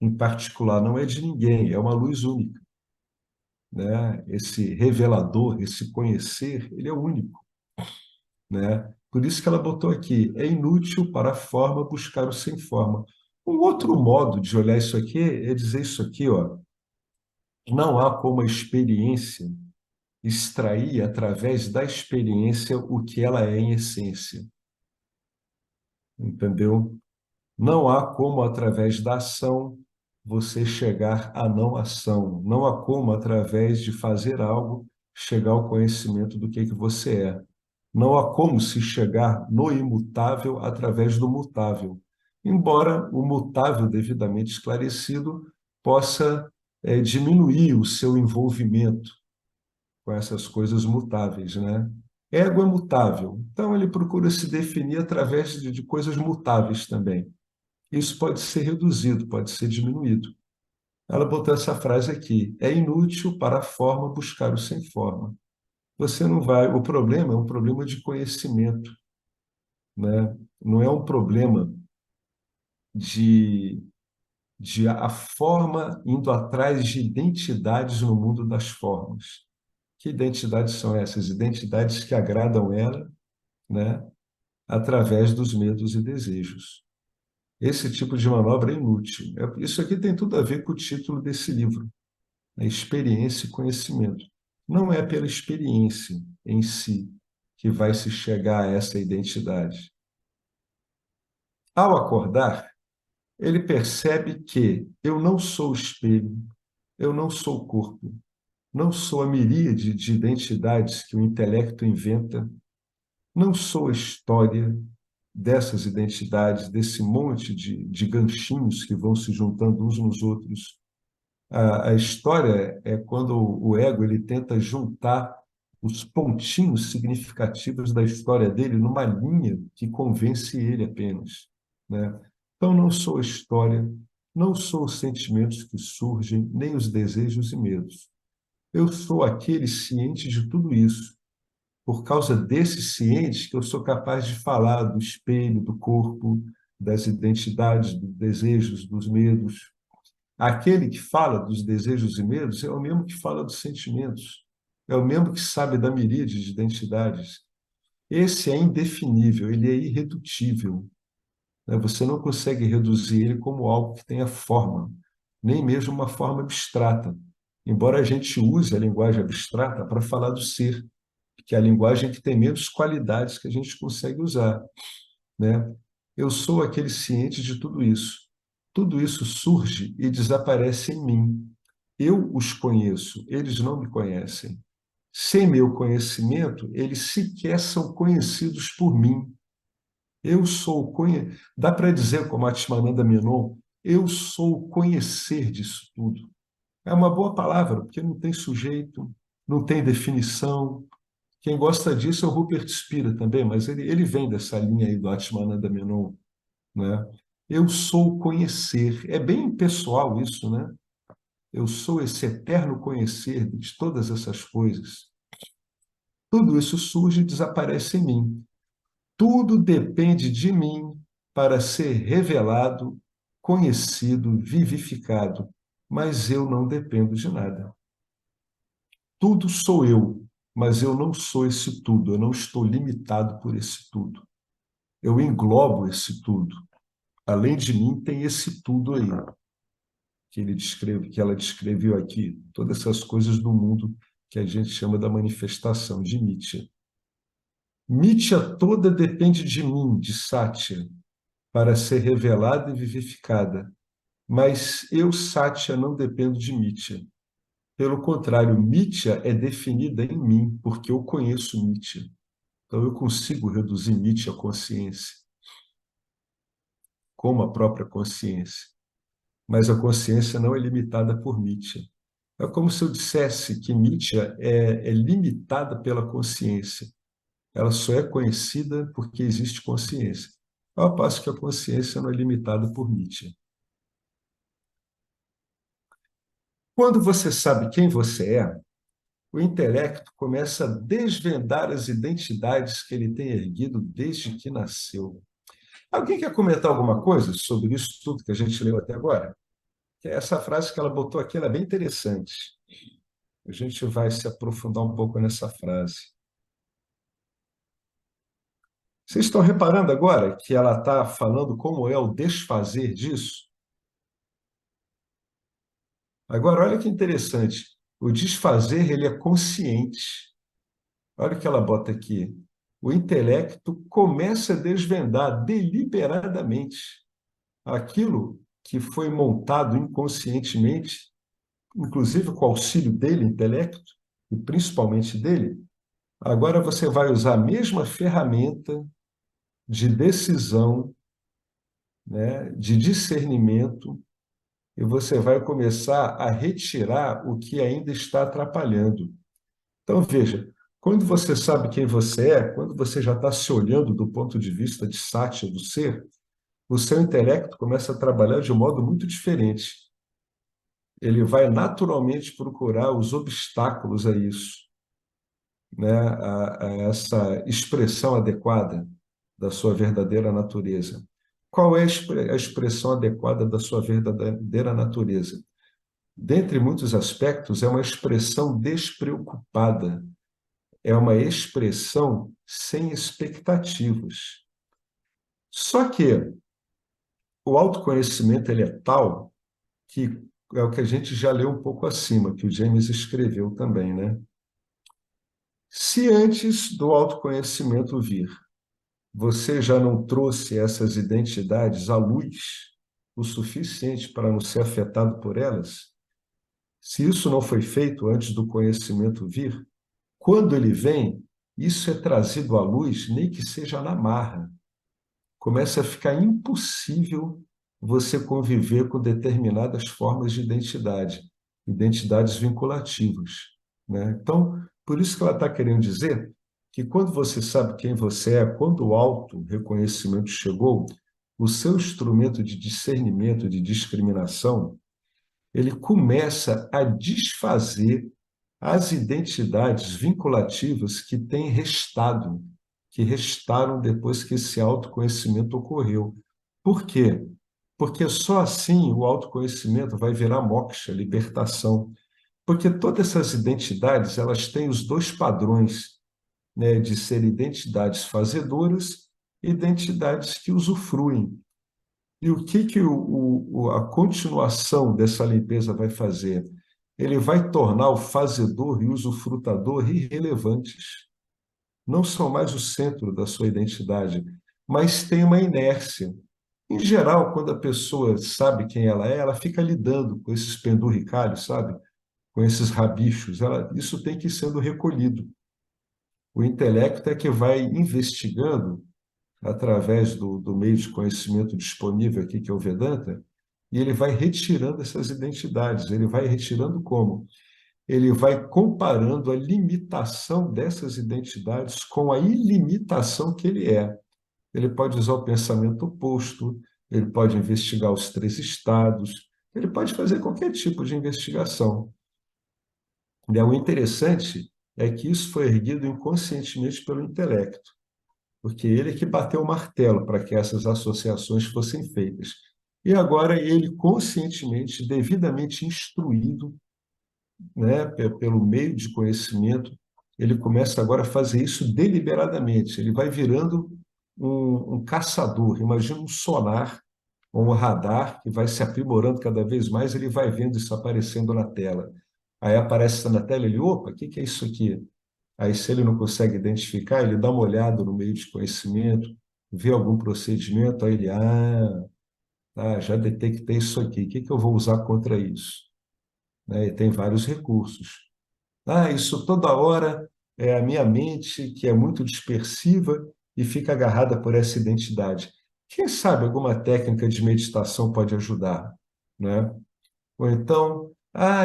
em particular, não é de ninguém, é uma luz única, né? Esse revelador, esse conhecer, ele é único, né? Por isso que ela botou aqui, é inútil para a forma buscar o sem forma. Um outro modo de olhar isso aqui é dizer isso aqui, ó, não há como a experiência extrair através da experiência o que ela é em essência, entendeu? Não há como, através da ação, você chegar à não ação. Não há como, através de fazer algo, chegar ao conhecimento do que você é. Não há como se chegar no imutável através do mutável. Embora o mutável devidamente esclarecido possa diminuir o seu envolvimento, com essas coisas mutáveis, né? Ego é mutável, então ele procura se definir através de coisas mutáveis também. Isso pode ser reduzido, pode ser diminuído. Ela botou essa frase aqui: é inútil para a forma buscar o sem forma. Você não vai. O problema é um problema de conhecimento, né? Não é um problema de, de a forma indo atrás de identidades no mundo das formas. Que identidades são essas? Identidades que agradam ela, né? Através dos medos e desejos. Esse tipo de manobra é inútil. Isso aqui tem tudo a ver com o título desse livro, né? Experiência e conhecimento. Não é pela experiência em si que vai se chegar a essa identidade. Ao acordar, ele percebe que eu não sou o espelho, eu não sou o corpo, não sou a miríade de identidades que o intelecto inventa, não sou a história dessas identidades, desse monte de ganchinhos que vão se juntando uns nos outros. A história é quando o ego ele tenta juntar os pontinhos significativos da história dele numa linha que convence ele apenas, né? Então, não sou a história, não sou os sentimentos que surgem, nem os desejos e medos. Eu sou aquele ciente de tudo isso. Por causa desse ciente que eu sou capaz de falar do espelho, do corpo, das identidades, dos desejos, dos medos. Aquele que fala dos desejos e medos é o mesmo que fala dos sentimentos, é o mesmo que sabe da miríade de identidades. Esse é indefinível, ele é irredutível, né? Você não consegue reduzir ele como algo que tenha forma, nem mesmo uma forma abstrata. Embora a gente use a linguagem abstrata para falar do ser, que é a linguagem que tem menos qualidades que a gente consegue usar, né? Eu sou aquele ciente de tudo isso. Tudo isso surge e desaparece em mim. Eu os conheço, eles não me conhecem. Sem meu conhecimento, eles sequer são conhecidos por mim. Eu sou Dá para dizer, como Atmananda Menon, eu sou o conhecer disso tudo. É uma boa palavra, porque não tem sujeito, não tem definição. Quem gosta disso é o Rupert Spira também, mas ele vem dessa linha aí do Atmananda Menon, né? Eu sou o conhecer. É bem pessoal isso, né? Eu sou esse eterno conhecer de todas essas coisas. Tudo isso surge e desaparece em mim. Tudo depende de mim para ser revelado, conhecido, vivificado, mas eu não dependo de nada. Tudo sou eu, mas eu não sou esse tudo, eu não estou limitado por esse tudo. Eu englobo esse tudo. Além de mim, tem esse tudo aí que ela descreveu aqui, todas essas coisas do mundo que a gente chama da manifestação de Nietzsche. Nietzsche toda depende de mim, de Satya, para ser revelada e vivificada. Mas eu, Satya, não dependo de Nietzsche. Pelo contrário, Nietzsche é definida em mim, porque eu conheço Nietzsche. Então eu consigo reduzir Nietzsche à consciência, como a própria consciência. Mas a consciência não é limitada por Nietzsche. É como se eu dissesse que Nietzsche é limitada pela consciência. Ela só é conhecida porque existe consciência. Ao passo que a consciência não é limitada por Nietzsche. Quando você sabe quem você é, o intelecto começa a desvendar as identidades que ele tem erguido desde que nasceu. Alguém quer comentar alguma coisa sobre isso tudo que a gente leu até agora? Essa frase que ela botou aqui ela é bem interessante. A gente vai se aprofundar um pouco nessa frase. Vocês estão reparando agora que ela está falando como é o desfazer disso? Agora, olha que interessante. O desfazer, ele é consciente. Olha o que ela bota aqui. O intelecto começa a desvendar deliberadamente aquilo que foi montado inconscientemente, inclusive com o auxílio dele, intelecto, e principalmente dele. Agora você vai usar a mesma ferramenta de decisão, né, de discernimento, e você vai começar a retirar o que ainda está atrapalhando. Então, veja, quando você sabe quem você é, quando você já está se olhando do ponto de vista de Satya, do ser, o seu intelecto começa a trabalhar de um modo muito diferente. Ele vai naturalmente procurar os obstáculos a isso, né? A essa expressão adequada da sua verdadeira natureza. Qual é a expressão adequada da sua verdadeira natureza? Dentre muitos aspectos, é uma expressão despreocupada, é uma expressão sem expectativas. Só que o autoconhecimento ele é tal que é o que a gente já leu um pouco acima, que o James escreveu também, né? Se antes do autoconhecimento vir, você já não trouxe essas identidades à luz o suficiente para não ser afetado por elas, se isso não foi feito antes do conhecimento vir, quando ele vem, isso é trazido à luz, nem que seja na marra. Começa a ficar impossível você conviver com determinadas formas de identidade, identidades vinculativas, né? Então, por isso que ela está querendo dizer que quando você sabe quem você é, quando o auto-reconhecimento chegou, o seu instrumento de discernimento, de discriminação, ele começa a desfazer as identidades vinculativas que têm restado, que restaram depois que esse autoconhecimento ocorreu. Por quê? Porque só assim o autoconhecimento vai virar moksha, libertação. Porque todas essas identidades, elas têm os dois padrões, né, de ser identidades fazedoras e identidades que usufruem. E o que, que a continuação dessa limpeza vai fazer? Ele vai tornar o fazedor e o usufrutador irrelevantes. Não são mais o centro da sua identidade, mas tem uma inércia. Em geral, quando a pessoa sabe quem ela fica lidando com esses penduricalhos, sabe? Com esses rabichos. Isso tem que ir sendo recolhido. O intelecto é que vai investigando através do meio de conhecimento disponível aqui, que é o Vedanta, e ele vai retirando essas identidades. Ele vai retirando como? Ele vai comparando a limitação dessas identidades com a ilimitação que ele é. Ele pode usar o pensamento oposto, ele pode investigar os três estados, ele pode fazer qualquer tipo de investigação. E o interessante é que isso foi erguido inconscientemente pelo intelecto, porque ele é que bateu o martelo para que essas associações fossem feitas. E agora ele conscientemente, devidamente instruído, né, pelo meio de conhecimento, ele começa agora a fazer isso deliberadamente. Ele vai virando um caçador. Imagina um sonar ou um radar que vai se aprimorando cada vez mais, ele vai vendo isso aparecendo na tela. Aí aparece isso na tela, ele, opa, o que que é isso aqui? Aí, se ele não consegue identificar, ele dá uma olhada no meio de conhecimento, vê algum procedimento, aí ele, tá, já detectei isso aqui, o que que eu vou usar contra isso? Né? E tem vários recursos. Isso toda hora é a minha mente, que é muito dispersiva e fica agarrada por essa identidade. Quem sabe alguma técnica de meditação pode ajudar, né? Ou então,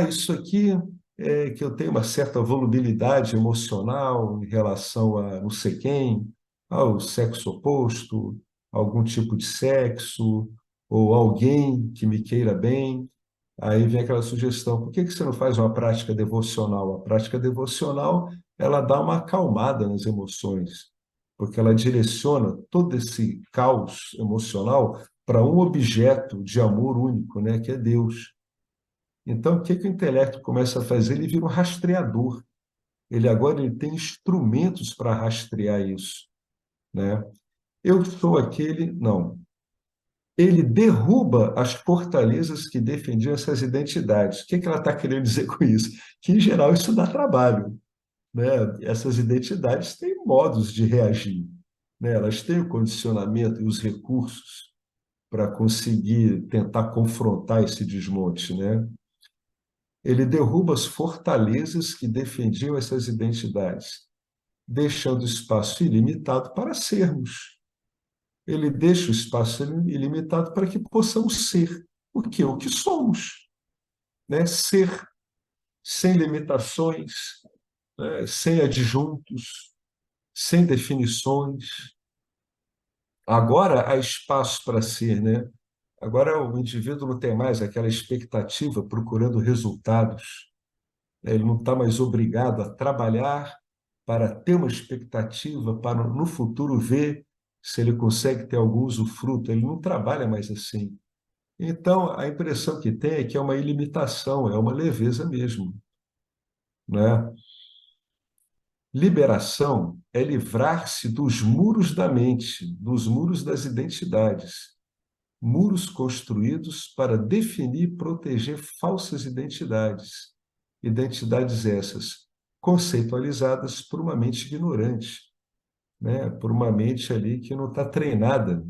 isso aqui é que eu tenho uma certa volubilidade emocional em relação a não sei quem, ao sexo oposto, algum tipo de sexo, ou alguém que me queira bem. Aí vem aquela sugestão, por que que você não faz uma prática devocional? A prática devocional, ela dá uma acalmada nas emoções, porque ela direciona todo esse caos emocional para um objeto de amor único, né, que é Deus. Então, o que que o intelecto começa a fazer? Ele vira um rastreador. Ele tem instrumentos para rastrear isso, né? Eu sou aquele, não. Ele derruba as fortalezas que defendiam essas identidades. O que que ela está querendo dizer com isso? Que, em geral, isso dá trabalho, né? Essas identidades têm modos de reagir, né? Elas têm o condicionamento e os recursos para conseguir tentar confrontar esse desmonte, né? Ele derruba as fortalezas que defendiam essas identidades, deixando espaço ilimitado para sermos. Ele deixa o espaço ilimitado para que possamos ser o que? O que somos, né? Ser sem limitações, né, sem adjuntos, sem definições. Agora há espaço para ser, né? Agora o indivíduo não tem mais aquela expectativa procurando resultados, né? Ele não está mais obrigado a trabalhar para ter uma expectativa, para no futuro ver se ele consegue ter algum usufruto. Ele não trabalha mais assim. Então, a impressão que tem é que é uma ilimitação, é uma leveza mesmo, né? Liberação é livrar-se dos muros da mente, dos muros das identidades, muros construídos para definir e proteger falsas identidades. Identidades essas conceitualizadas por uma mente ignorante, né? Por uma mente ali que não está treinada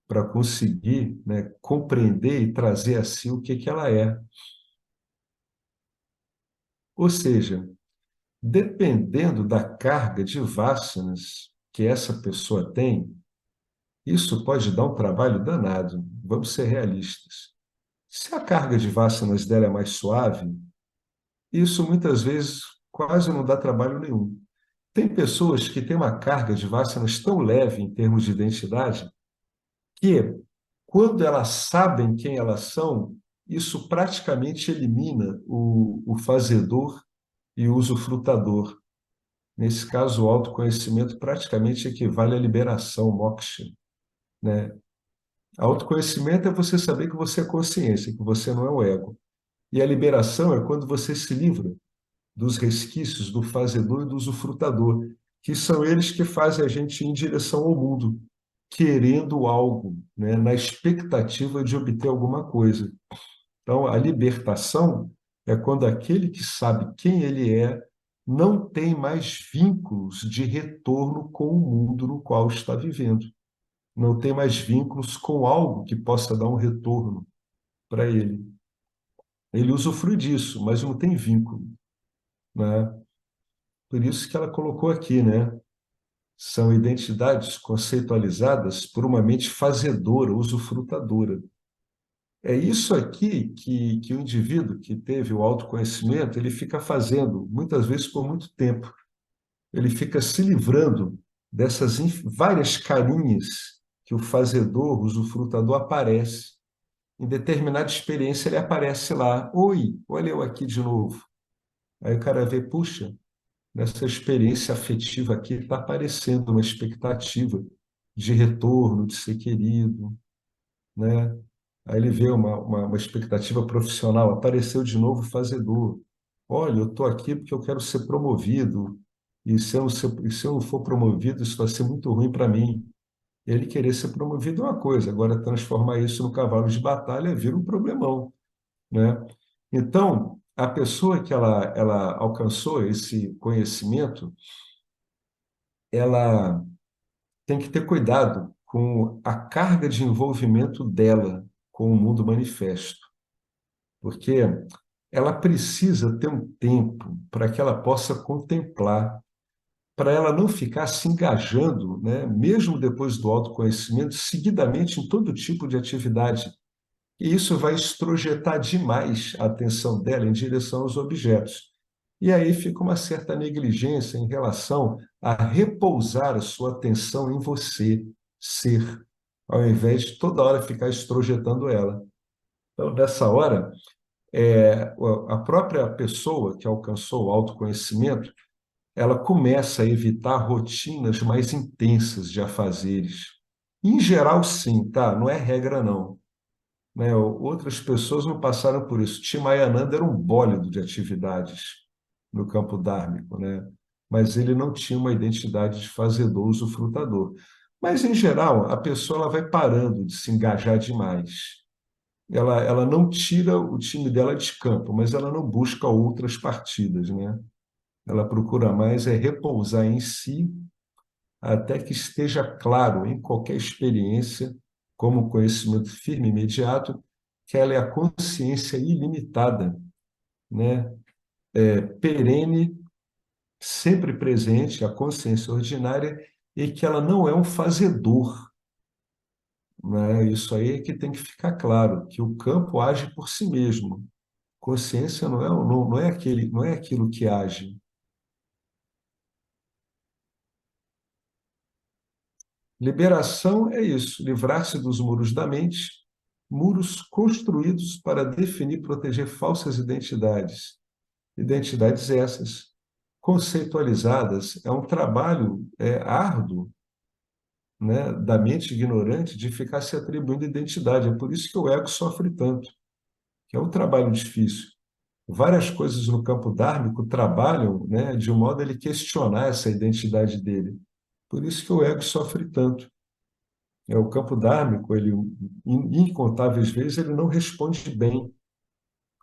para conseguir, né, compreender e trazer a si o que que ela é. Ou seja, dependendo da carga de vássanas que essa pessoa tem, isso pode dar um trabalho danado. Vamos ser realistas. Se a carga de vássanas dela é mais suave, isso muitas vezes quase não dá trabalho nenhum. Tem pessoas que têm uma carga de vássanas tão leve em termos de identidade que, quando elas sabem quem elas são, isso praticamente elimina o fazedor e o usufrutador. Nesse caso, o autoconhecimento praticamente equivale à liberação, moksha, né? Autoconhecimento é você saber que você é consciência, que você não é o ego. E a liberação é quando você se livra dos resquícios do fazedor e do usufrutador, que são eles que fazem a gente ir em direção ao mundo, querendo algo, né, na expectativa de obter alguma coisa. Então, a libertação é quando aquele que sabe quem ele é não tem mais vínculos de retorno com o mundo no qual está vivendo. Não tem mais vínculos com algo que possa dar um retorno para ele. Ele usufrui disso, mas não tem vínculo, né? Por isso que ela colocou aqui, né? São identidades conceitualizadas por uma mente fazedora, usufrutadora. É isso aqui que o indivíduo que teve o autoconhecimento, ele fica fazendo, muitas vezes por muito tempo. Ele fica se livrando dessas várias carinhas que o fazedor, o usufrutador aparece. Em determinada experiência, ele aparece lá. Oi, olha eu aqui de novo. Aí o cara vê, puxa, nessa experiência afetiva aqui está aparecendo uma expectativa de retorno, de ser querido, né? Aí ele vê uma expectativa profissional, apareceu de novo o fazedor. Olha, eu estou aqui porque eu quero ser promovido, e se eu não for promovido, isso vai ser muito ruim para mim. Ele querer ser promovido é uma coisa, agora transformar isso no cavalo de batalha vira um problemão, né? Então, a pessoa que ela alcançou esse conhecimento, ela tem que ter cuidado com a carga de envolvimento dela com o mundo manifesto, porque ela precisa ter um tempo para que ela possa contemplar, para ela não ficar se engajando, né, mesmo depois do autoconhecimento, seguidamente em todo tipo de atividade. E isso vai estrojetar demais a atenção dela em direção aos objetos. E aí fica uma certa negligência em relação a repousar a sua atenção em você, ser, ao invés de toda hora ficar estrojetando ela. Então, nessa hora, a própria pessoa que alcançou o autoconhecimento, ela começa a evitar rotinas mais intensas de afazeres. Em geral, sim, tá? Não é regra, não, né? Outras pessoas não passaram por isso. Tim Mayananda era um bólido de atividades no campo dármico, né? Mas ele não tinha uma identidade de fazedor, usufrutador. Mas, em geral, a pessoa ela vai parando de se engajar demais. Ela não tira o time dela de campo, mas ela não busca outras partidas, né? Ela procura mais repousar em si até que esteja claro em qualquer experiência, como conhecimento firme e imediato, que ela é a consciência ilimitada, né? Perene, sempre presente, a consciência ordinária, e que ela não é um fazedor, né? Isso aí é que tem que ficar claro, que o campo age por si mesmo. Consciência não é aquele, não é aquilo que age. Liberação é isso, livrar-se dos muros da mente, muros construídos para definir e proteger falsas identidades. Identidades essas, conceitualizadas, é um trabalho árduo, né, da mente ignorante de ficar se atribuindo identidade. É por isso que o ego sofre tanto, que é um trabalho difícil. Várias coisas no campo dármico trabalham, né, de um modo a ele questionar essa identidade dele. Por isso que o ego sofre tanto. O campo dármico, ele, incontáveis vezes, ele não responde bem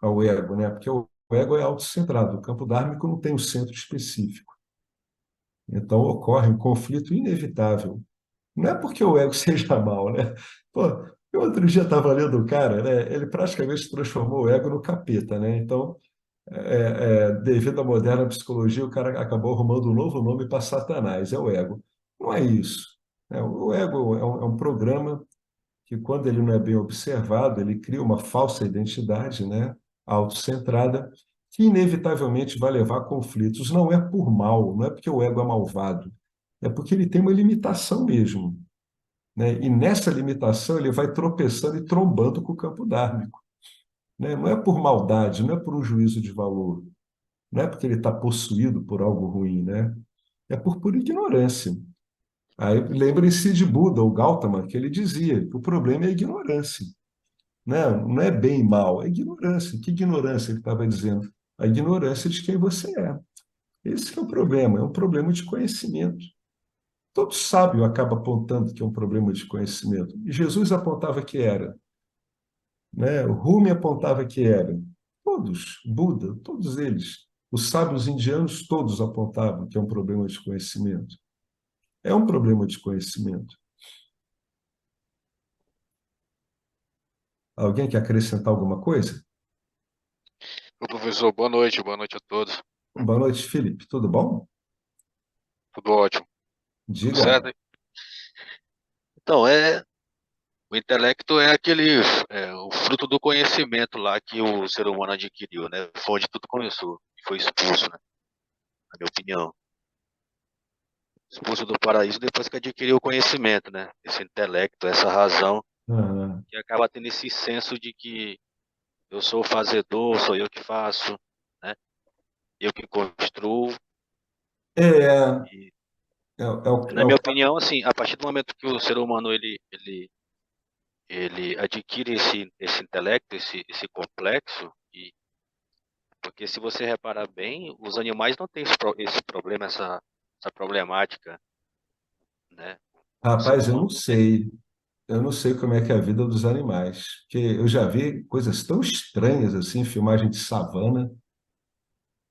ao ego, né? Porque o ego é autocentrado, o campo dármico não tem um centro específico. Então ocorre um conflito inevitável. Não é porque o ego seja mal, né? Pô, eu outro dia estava lendo o cara, né? Ele praticamente transformou o ego no capeta, né? Então, devido à moderna psicologia, o cara acabou arrumando um novo nome para Satanás, é o ego. Não é isso. O ego é um programa que, quando ele não é bem observado, ele cria uma falsa identidade, né, autocentrada, que inevitavelmente vai levar a conflitos. Não é por mal, não é porque o ego é malvado, é porque ele tem uma limitação mesmo, né? E nessa limitação ele vai tropeçando e trombando com o campo dármico, né? Não é por maldade, não é por um juízo de valor, não é porque ele está possuído por algo ruim, né? É por pura ignorância. Aí lembrem-se de Buda, o Gautama, que ele dizia que o problema é a ignorância, né? Não é bem e mal, é ignorância. Que ignorância ele estava dizendo? A ignorância de quem você é. Esse que é o problema, é um problema de conhecimento. Todo sábio acaba apontando que é um problema de conhecimento. E Jesus apontava que era, né? O Rumi apontava que era. Todos, Buda, todos eles. Os sábios indianos todos apontavam que é um problema de conhecimento. É um problema de conhecimento. Alguém quer acrescentar alguma coisa? Ô, professor, boa noite a todos. Boa noite, Felipe. Tudo bom? Tudo ótimo, tudo Diga certo, lá. hein? Então, o intelecto é o fruto do conhecimento lá que o ser humano adquiriu, né? Foi onde tudo começou, foi expulso, né? Na minha opinião. Expulso do paraíso depois que adquiriu o conhecimento, né? Esse intelecto, essa razão, Ah, que acaba tendo esse senso de que eu sou o fazedor, sou eu que faço, né? Eu que construo. é, E, é na o minha opinião, assim, a partir do momento que o ser humano ele adquire esse intelecto, esse complexo, e porque se você reparar bem, os animais não têm esse problema, essa problemática, né? O ser rapaz, eu humano não tem. sei. Eu não sei como é que é a vida dos animais, porque eu já vi coisas tão estranhas assim, filmagem de savana,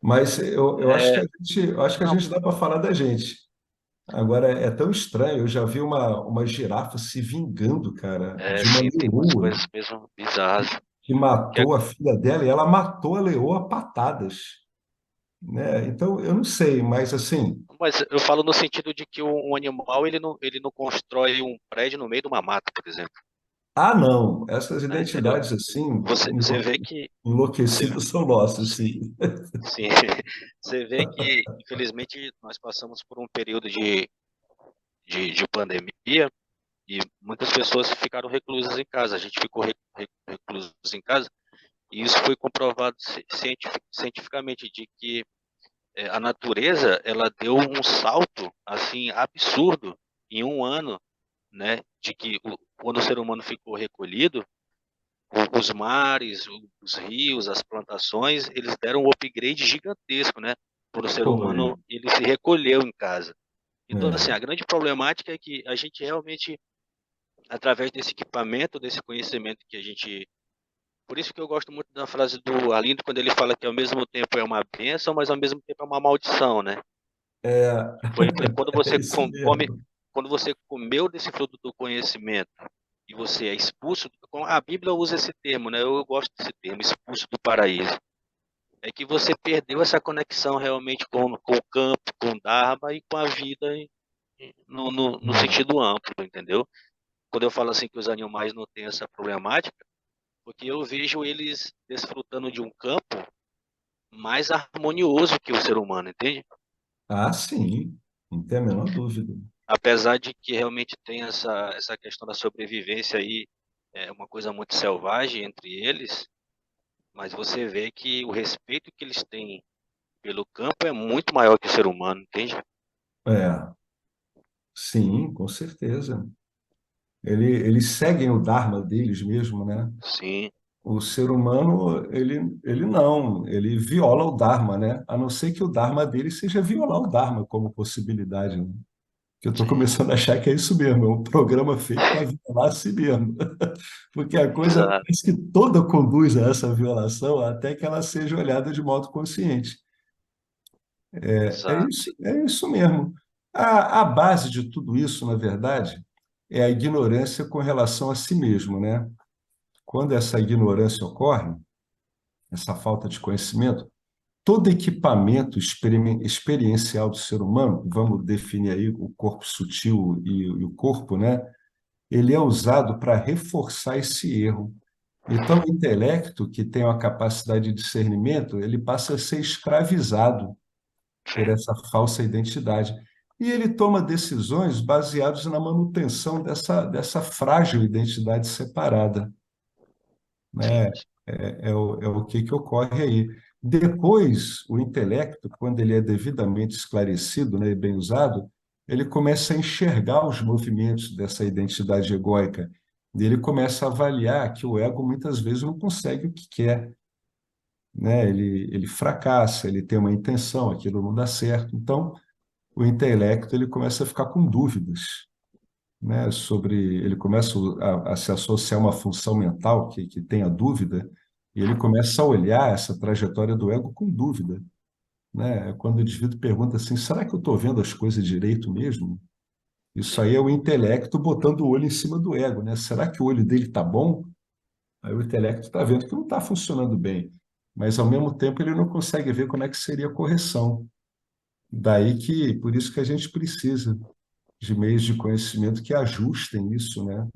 mas eu acho que É, a não, gente dá para falar da gente. Agora é tão estranho, eu já vi uma girafa se vingando, cara, de uma sim, tem umas leoa coisas mesmo bizarras. que Que é, matou a filha dela e ela matou a leoa a patadas, né? Então eu não sei, mas assim, mas eu falo no sentido de que um animal ele não constrói um prédio no meio de uma mata, por exemplo, ah, não, essas né? Entendeu? identidades assim Você vê que você, enlouquecidas são nossas, sim, sim. sim, você vê que infelizmente nós passamos por um período de pandemia e muitas pessoas ficaram reclusas em casa. A gente ficou reclusos em casa e isso foi comprovado cientificamente de que a natureza ela deu um salto assim absurdo em um ano, né? De que quando o ser humano ficou recolhido, os mares, os rios, as plantações, eles deram um upgrade gigantesco, né? Por o ser Foi. humano ele se recolheu em casa. Então, assim, É. a grande problemática é que a gente realmente através desse equipamento, desse conhecimento que a gente. Por isso que eu gosto muito da frase do Arlindo, quando ele fala que ao mesmo tempo é uma bênção, mas ao mesmo tempo é uma maldição, né? É, Que foi quando é você isso come, mesmo. quando você comeu desse fruto do conhecimento e você é expulso, a Bíblia usa esse termo, né? Eu gosto desse termo, expulso do paraíso. É que você perdeu essa conexão realmente com o campo, com o Dharma e com a vida no É. sentido amplo, entendeu? Quando eu falo assim que os animais não têm essa problemática, porque eu vejo eles desfrutando de um campo mais harmonioso que o ser humano, entende? Ah, sim, não tem a menor dúvida. apesar de que realmente tem essa questão da sobrevivência aí, é uma coisa muito selvagem entre eles, mas você vê que o respeito que eles têm pelo campo é muito maior que o ser humano, entende? É, sim, com certeza. Eles seguem o Dharma deles mesmo, né? Sim, O ser humano, ele não, ele viola o Dharma, né? A não ser que o Dharma dele seja violar o Dharma como possibilidade, né? Que eu estou sim, começando a achar que é isso mesmo, é um programa feito para violar a si mesmo. Porque a coisa exato, parece que toda conduz a essa violação até que ela seja olhada de modo consciente. exato, É isso mesmo. A base de tudo isso, na verdade, é a ignorância com relação a si mesmo, né? Quando essa ignorância ocorre, essa falta de conhecimento, todo equipamento experiencial do ser humano, vamos definir aí o corpo sutil e o corpo, né? Ele é usado para reforçar esse erro. Então, o intelecto, que tem uma capacidade de discernimento, ele passa a ser escravizado por sim, essa falsa identidade. E ele toma decisões baseadas na manutenção dessa frágil identidade separada, sim, né? É o que ocorre aí. Depois, o intelecto, quando ele é devidamente esclarecido, né, e bem usado, ele começa a enxergar os movimentos dessa identidade egóica. E ele começa a avaliar que o ego muitas vezes não consegue o que quer, né? Ele fracassa, ele tem uma intenção, aquilo não dá certo. Então, o intelecto ele começa a ficar com dúvidas, né, ele começa a se associar a uma função mental que tenha dúvida, e ele começa a olhar essa trajetória do ego com dúvida, né? Quando o indivíduo pergunta assim, será que eu estou vendo as coisas direito mesmo? Isso sim, aí é o intelecto botando o olho em cima do ego, né? Será que o olho dele está bom? Aí o intelecto está vendo que não está funcionando bem, mas ao mesmo tempo ele não consegue ver como é que seria a correção. Daí que, por isso que a gente precisa de meios de conhecimento que ajustem isso, né?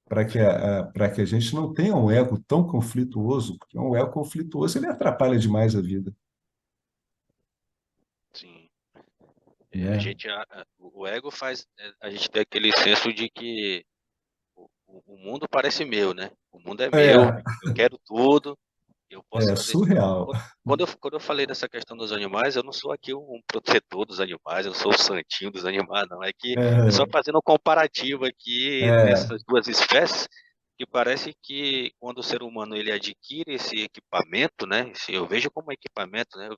Para que a gente não tenha um ego tão conflituoso, porque um ego conflituoso ele atrapalha demais a vida, sim. A né? gente, o ego faz a gente ter aquele senso de que o mundo parece meu, né? O mundo é meu, É, eu quero tudo, eu posso é fazer. surreal. Quando eu falei dessa questão dos animais, eu não sou aqui um protetor dos animais, eu não sou o santinho dos animais, não. É que é só É, fazendo um comparativo aqui entre é, essas duas espécies, que parece que quando o ser humano ele adquire esse equipamento, né? Eu vejo como equipamento, né?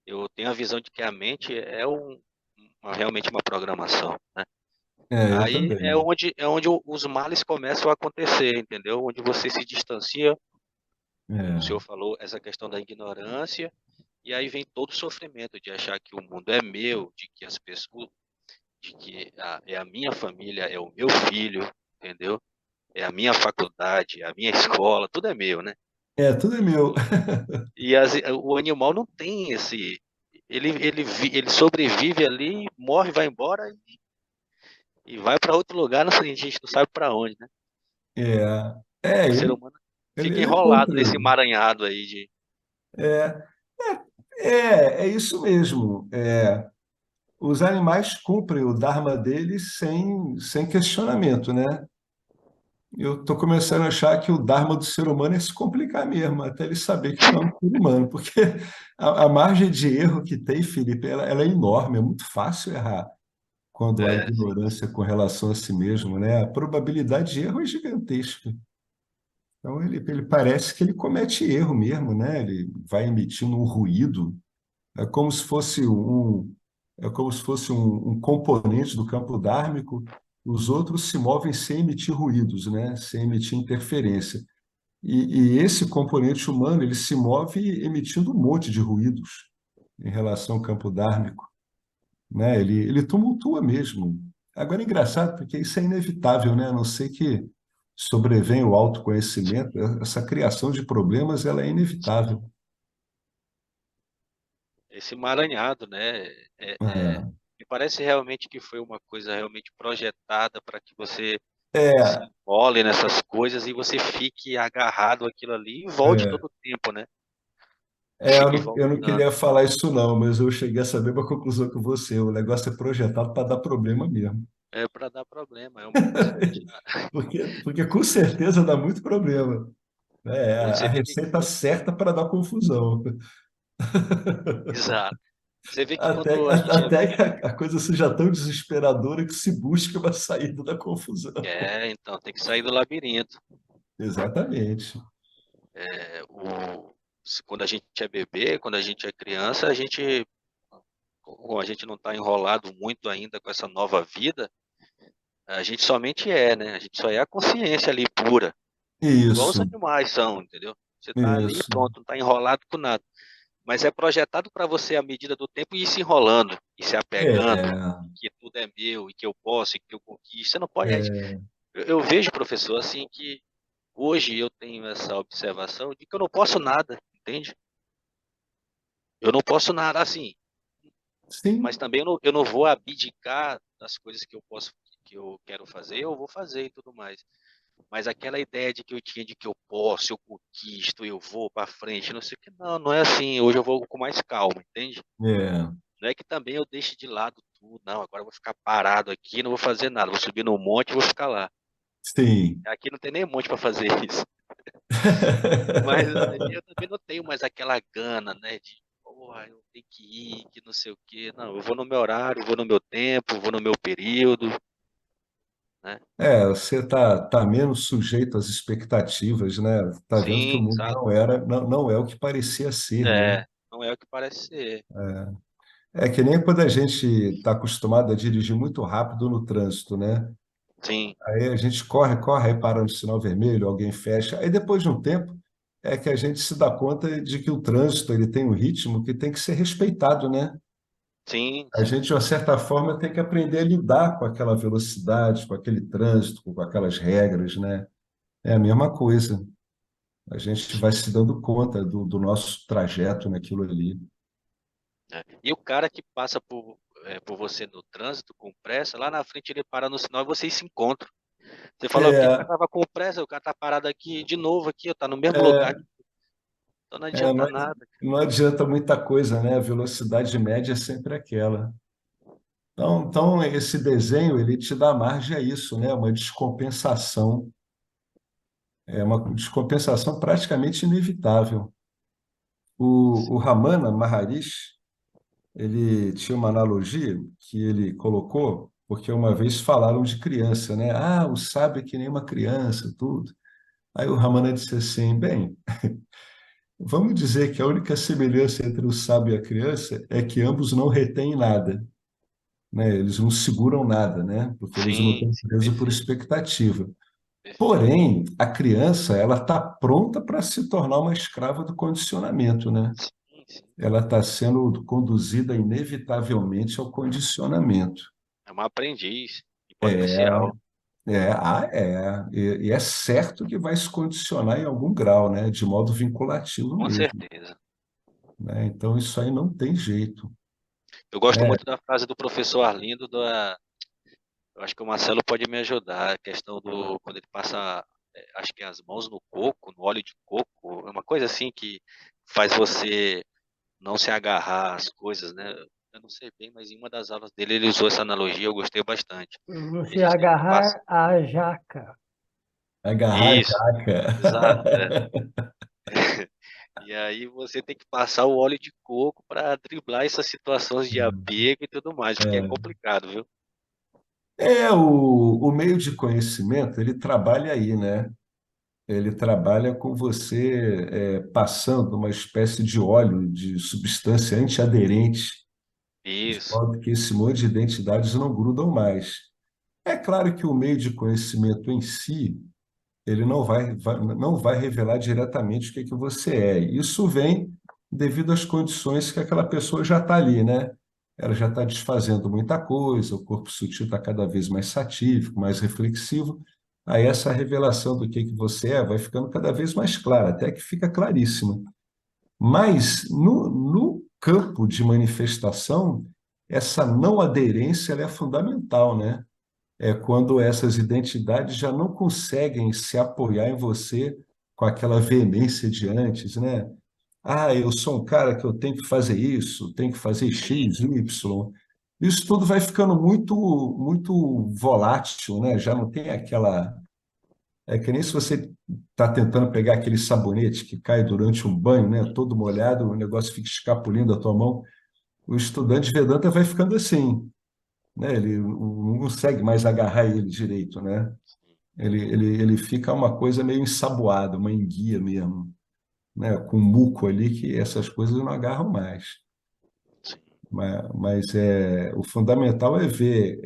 Eu tenho a visão de que a mente é realmente uma programação, né? eu Aí também. é onde os males começam a acontecer, entendeu? Onde você se distancia, como o senhor É, falou, essa questão da ignorância. E aí vem todo o sofrimento de achar que o mundo é meu, de que as pessoas, de que é a minha família, é o meu filho, entendeu? É a minha faculdade, é a minha escola, tudo é meu, né? tudo é meu. E, o animal não tem esse. Ele sobrevive ali, morre, vai embora e vai para outro lugar, a gente não sabe para onde, né? É, E o ser ele, humano ele, fica ele é enrolado contra. nesse emaranhado aí de. É, é isso mesmo. Os animais cumprem o dharma deles sem questionamento, né? Eu estou começando a achar que o dharma do ser humano é se complicar mesmo, até ele saber que não é um ser humano, porque a margem de erro que tem, Felipe, ela é enorme, é muito fácil errar quando há Sim, ignorância com relação a si mesmo, né? A probabilidade de erro é gigantesca. Então, ele parece que ele comete erro mesmo, né? Ele vai emitindo um ruído, é como se fosse é como se fosse um componente do campo dármico. Os outros se movem sem emitir ruídos, né? Sem emitir interferência. E esse componente humano ele se move emitindo um monte de ruídos em relação ao campo dármico, né? Ele tumultua mesmo. Agora é engraçado porque isso é inevitável, né? A não ser que sobrevenha o autoconhecimento, essa criação de problemas ela é sim. inevitável. Esse emaranhado, né? É, Me parece realmente que foi uma coisa realmente projetada para que você se é, embole nessas coisas e você fique agarrado àquilo ali e volte é, todo o tempo, né? Eu e não, eu não voltando. queria falar isso não, mas eu cheguei a saber uma conclusão que você. O negócio é projetado para dar problema mesmo. É para dar problema, é uma coisa que Porque com certeza dá muito problema. Né? É a você vê que, receita certa para dar confusão. exato. Você vê que Até, quando a gente é, até que a coisa seja tão desesperadora que se busque uma saída da confusão. então, tem que sair do labirinto. Exatamente. É, quando a gente é bebê, quando a gente é criança, como a gente não está enrolado muito ainda com essa nova vida, a gente somente é, né? A gente só é a consciência ali pura, igual os Isso, animais são, entendeu? Você está ali, isso. pronto, não está enrolado com nada. Mas é projetado para você, à medida do tempo, ir se enrolando, e se apegando, É, que tudo é meu, e que eu posso, e que eu conquisto. Você não pode. é, Eu vejo, professor, assim, que hoje eu tenho essa observação de que eu não posso nada, entende? Eu não posso nada assim, mas sim, também eu não vou abdicar das coisas que eu posso, que eu quero fazer, eu vou fazer e tudo mais. Mas aquela ideia de que eu tinha de que eu posso, eu conquisto, eu vou para frente, não sei o que, não, não é assim. Hoje eu vou com mais calma, entende? é, Não é que também eu deixe de lado tudo, não, agora eu vou ficar parado aqui, não vou fazer nada, vou subir no monte e vou ficar lá. sim. Aqui não tem nem monte para fazer isso. Mas eu também não tenho mais aquela gana, né, de, porra, eu tenho que ir, que não sei o quê. Não, eu vou no meu horário, vou no meu tempo, vou no meu período, né? Você tá menos sujeito às expectativas, né? Tá vendo que o Sim, mundo exato. não é o que parecia ser, né? É, não é o que parece ser. É que nem quando a gente está acostumado a dirigir muito rápido no trânsito, né? Sim, Aí a gente corre, corre, aí para no sinal vermelho, alguém fecha. Aí depois de um tempo é que a gente se dá conta de que o trânsito ele tem um ritmo que tem que ser respeitado, né? sim, A sim, gente, de uma certa forma, tem que aprender a lidar com aquela velocidade, com aquele trânsito, com aquelas regras, né? É a mesma coisa. A gente vai se dando conta do nosso trajeto naquilo ali. é. E o cara que passa por você no trânsito com pressa, lá na frente ele para no sinal e vocês se encontram. Você fala, o que o cara É, tava com pressa, o cara tá parado aqui de novo aqui, ó, tá no mesmo lugar, é, então não não, adianta nada. não adianta muita coisa, né? A velocidade média é sempre aquela. Então, esse desenho ele te dá margem a isso, né? Uma descompensação, é uma descompensação praticamente inevitável. O Ramana Maharishi, ele tinha uma analogia que ele colocou, porque uma vez falaram de criança, né? Ah, o sábio é que nem uma criança, tudo. Aí o Ramana disse assim, bem, vamos dizer que a única semelhança entre o sábio e a criança é que ambos não retêm nada, né? Eles não seguram nada, né? Porque eles não Sim, estão sim, presos por perfeito, expectativa. perfeito. Porém, a criança, ela está pronta para se tornar uma escrava do condicionamento, né? Sim, sim. Ela está sendo conduzida inevitavelmente ao condicionamento. É uma aprendiz em É, potencial, e é certo que vai se condicionar em algum grau, né? De modo vinculativo com mesmo, certeza. né? Então, isso aí não tem jeito, Eu gosto né? muito da frase do professor Arlindo, eu acho que o Marcelo pode me ajudar, a questão do, quando ele passa, acho que as mãos no coco, no óleo de coco, é uma coisa assim que faz você não se agarrar às coisas, né? Eu não sei bem, mas em uma das aulas dele ele usou essa analogia, eu gostei bastante. A Você gente tem que passar. agarrar a jaca. Agarrar a Isso, exato. jaca. E aí você tem que passar o óleo de coco para driblar essas situações de apego e tudo mais, porque é É, complicado, viu? o meio de conhecimento, ele trabalha aí, né? Ele trabalha com você passando uma espécie de óleo, de substância antiaderente, de Isso, modo que esse monte de identidades não grudam mais. É claro que o meio de conhecimento em si, ele não vai revelar diretamente o que é que você é. Isso vem devido às condições que aquela pessoa já está ali, né? Ela já está desfazendo muita coisa, o corpo sutil está cada vez mais satírico, mais reflexivo. Aí essa revelação do que você é vai ficando cada vez mais clara, até que fica claríssima. Mas no campo de manifestação, essa não aderência ela é fundamental, né? É quando essas identidades já não conseguem se apoiar em você com aquela veemência de antes, né? Ah, eu sou um cara que eu tenho que fazer isso, tenho que fazer Sim, X, Y. Isso tudo vai ficando muito, muito volátil, né? Já não tem aquela. É que nem se você está tentando pegar aquele sabonete que cai durante um banho, né? Todo molhado, o negócio fica escapulindo da tua mão. O estudante Vedanta vai ficando assim, né? Ele não consegue mais agarrar ele direito, né? sim, Ele fica uma coisa meio ensaboada, uma enguia mesmo, né? Com muco ali que essas coisas não agarram mais. sim, Mas o fundamental é ver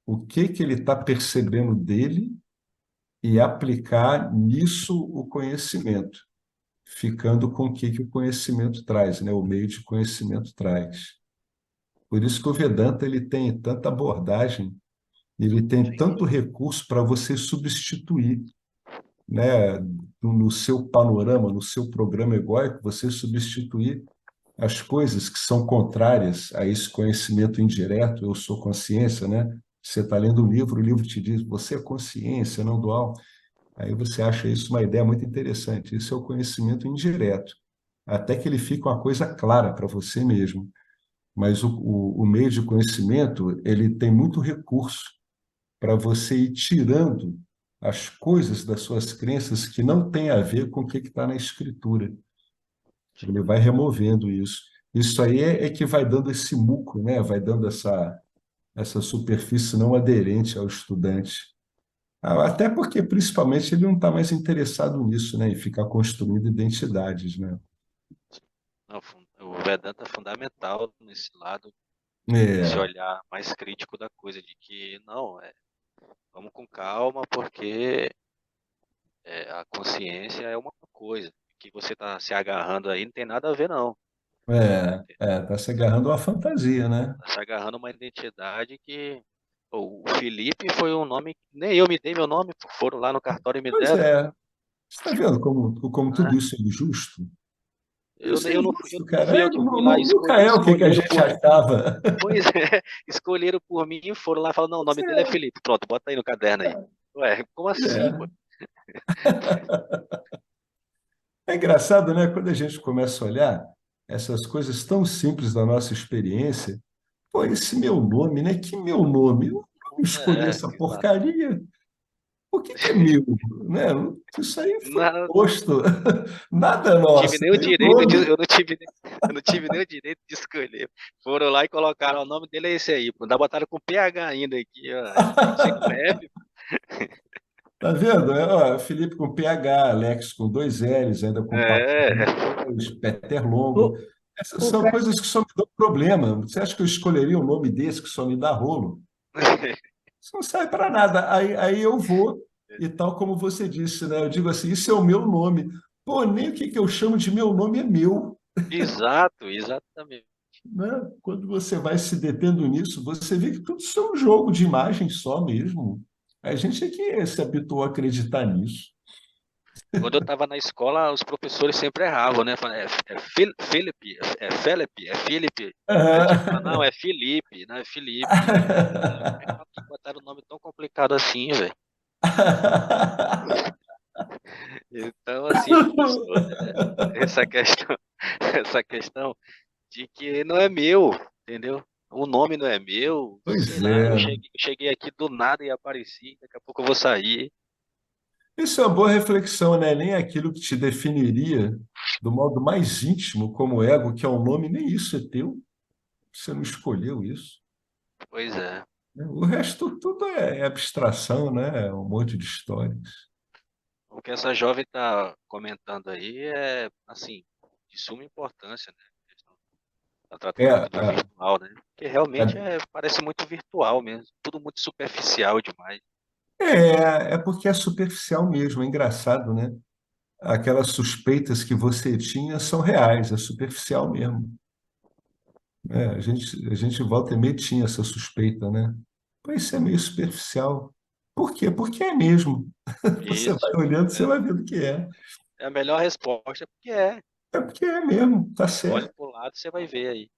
o que que ele está percebendo dele e aplicar nisso o conhecimento, ficando com o que que o conhecimento traz, né? O meio de conhecimento traz. Por isso que o Vedanta ele tem tanta abordagem, ele tem sim, tanto recurso para você substituir, né? No seu panorama, no seu programa egóico, você substituir as coisas que são contrárias a esse conhecimento indireto, eu sou consciência, né? Você está lendo um livro, o livro te diz, você é consciência, não dual. Aí você acha isso uma ideia muito interessante. Isso é o conhecimento indireto, até que ele fique uma coisa clara para você mesmo. Mas o meio de conhecimento, ele tem muito recurso para você ir tirando as coisas das suas crenças que não têm a ver com o que está na escritura. sim. Ele vai removendo isso. Isso aí é que vai dando esse muco, né? Vai dando essa superfície não aderente ao estudante. Até porque, principalmente, ele não está mais interessado nisso, né? Em ficar construindo identidades, né? Não, o Vedanta é fundamental nesse lado, nesse É, olhar mais crítico da coisa, de que não, vamos com calma, porque a consciência é uma coisa. Que você está se agarrando aí não tem nada a ver, não. tá se agarrando a uma fantasia, né? Está se agarrando a uma identidade que. Pô, o Felipe foi um nome que nem eu me dei meu nome, foram lá no cartório e me Pois deram. é. Você está vendo como tudo Né? isso é injusto? Eu, Isso é eu, não, fui- eu injusto, não cara. fui eu que fui lá e Nunca é o que que a escolheram gente por mim. achava. Pois é, escolheram por mim e foram lá e falaram, não, o Pois nome dele é é. Felipe. Pronto, bota aí no caderno aí. Ué, como assim, pô? É. É engraçado, né? Quando a gente começa a olhar essas coisas tão simples da nossa experiência, pô, esse meu nome, né? Que meu nome? Eu não escolhi essa Exato. porcaria. O que que é meu? Né? Isso aí foi Não, posto. Nada é tive nosso, nem o tem o direito de, nome. eu não tive nem o direito de escolher. Foram lá e colocaram, o nome dele é esse aí, pô. Ainda botaram com PH ainda aqui, ó. Tem que ser com F. Tá vendo? Ó, Felipe com PH, Alex com dois L's, ainda com papo É, depois, Peter Longo. O, Essas o, são Ca- coisas que só me dão problema. Você acha que eu escolheria um nome desse que só me dá rolo? Isso não serve para nada. Aí eu vou, e tal como você disse, né? Eu digo assim: isso é o meu nome. Pô, nem o que que eu chamo de meu nome é meu. exato, exatamente. Né? Quando você vai se detendo nisso, você vê que tudo isso é um jogo de imagem só mesmo. A gente é que se habituou a acreditar nisso. Quando eu estava na escola, os professores sempre erravam, né? Falavam, Felipe, Felipe, é Felipe. Aí eu tinha que falar, não, é Felipe, não é Felipe. Como que botaram o nome tão complicado assim, velho? Então, assim, professor, essa questão, essa questão de que não é meu, entendeu? O nome não é meu, sei Pois lá, eu é. cheguei aqui do nada e apareci, daqui a pouco eu vou sair. Isso é uma boa reflexão, né? Nem aquilo que te definiria do modo mais íntimo como ego, que é o nome, nem isso é teu. Você não escolheu isso. Pois é. Né? O resto tudo é abstração, né? É um monte de histórias. O que essa jovem está comentando aí é, assim, de suma importância, né? Tá É, tratando aqui do a- virtual, né? Porque realmente a- parece muito virtual mesmo, tudo muito superficial demais. é porque é superficial mesmo, é engraçado, né? Aquelas suspeitas que você tinha são reais, é superficial mesmo. Né? A gente volta e meia tinha essa suspeita, né? Pô, isso é meio superficial. Por quê? Porque é mesmo. Você Isso. vai olhando, você É, vai vendo que é. é a melhor resposta, porque é. É porque é mesmo, tá Olhe certo. pro lado, você vai ver aí.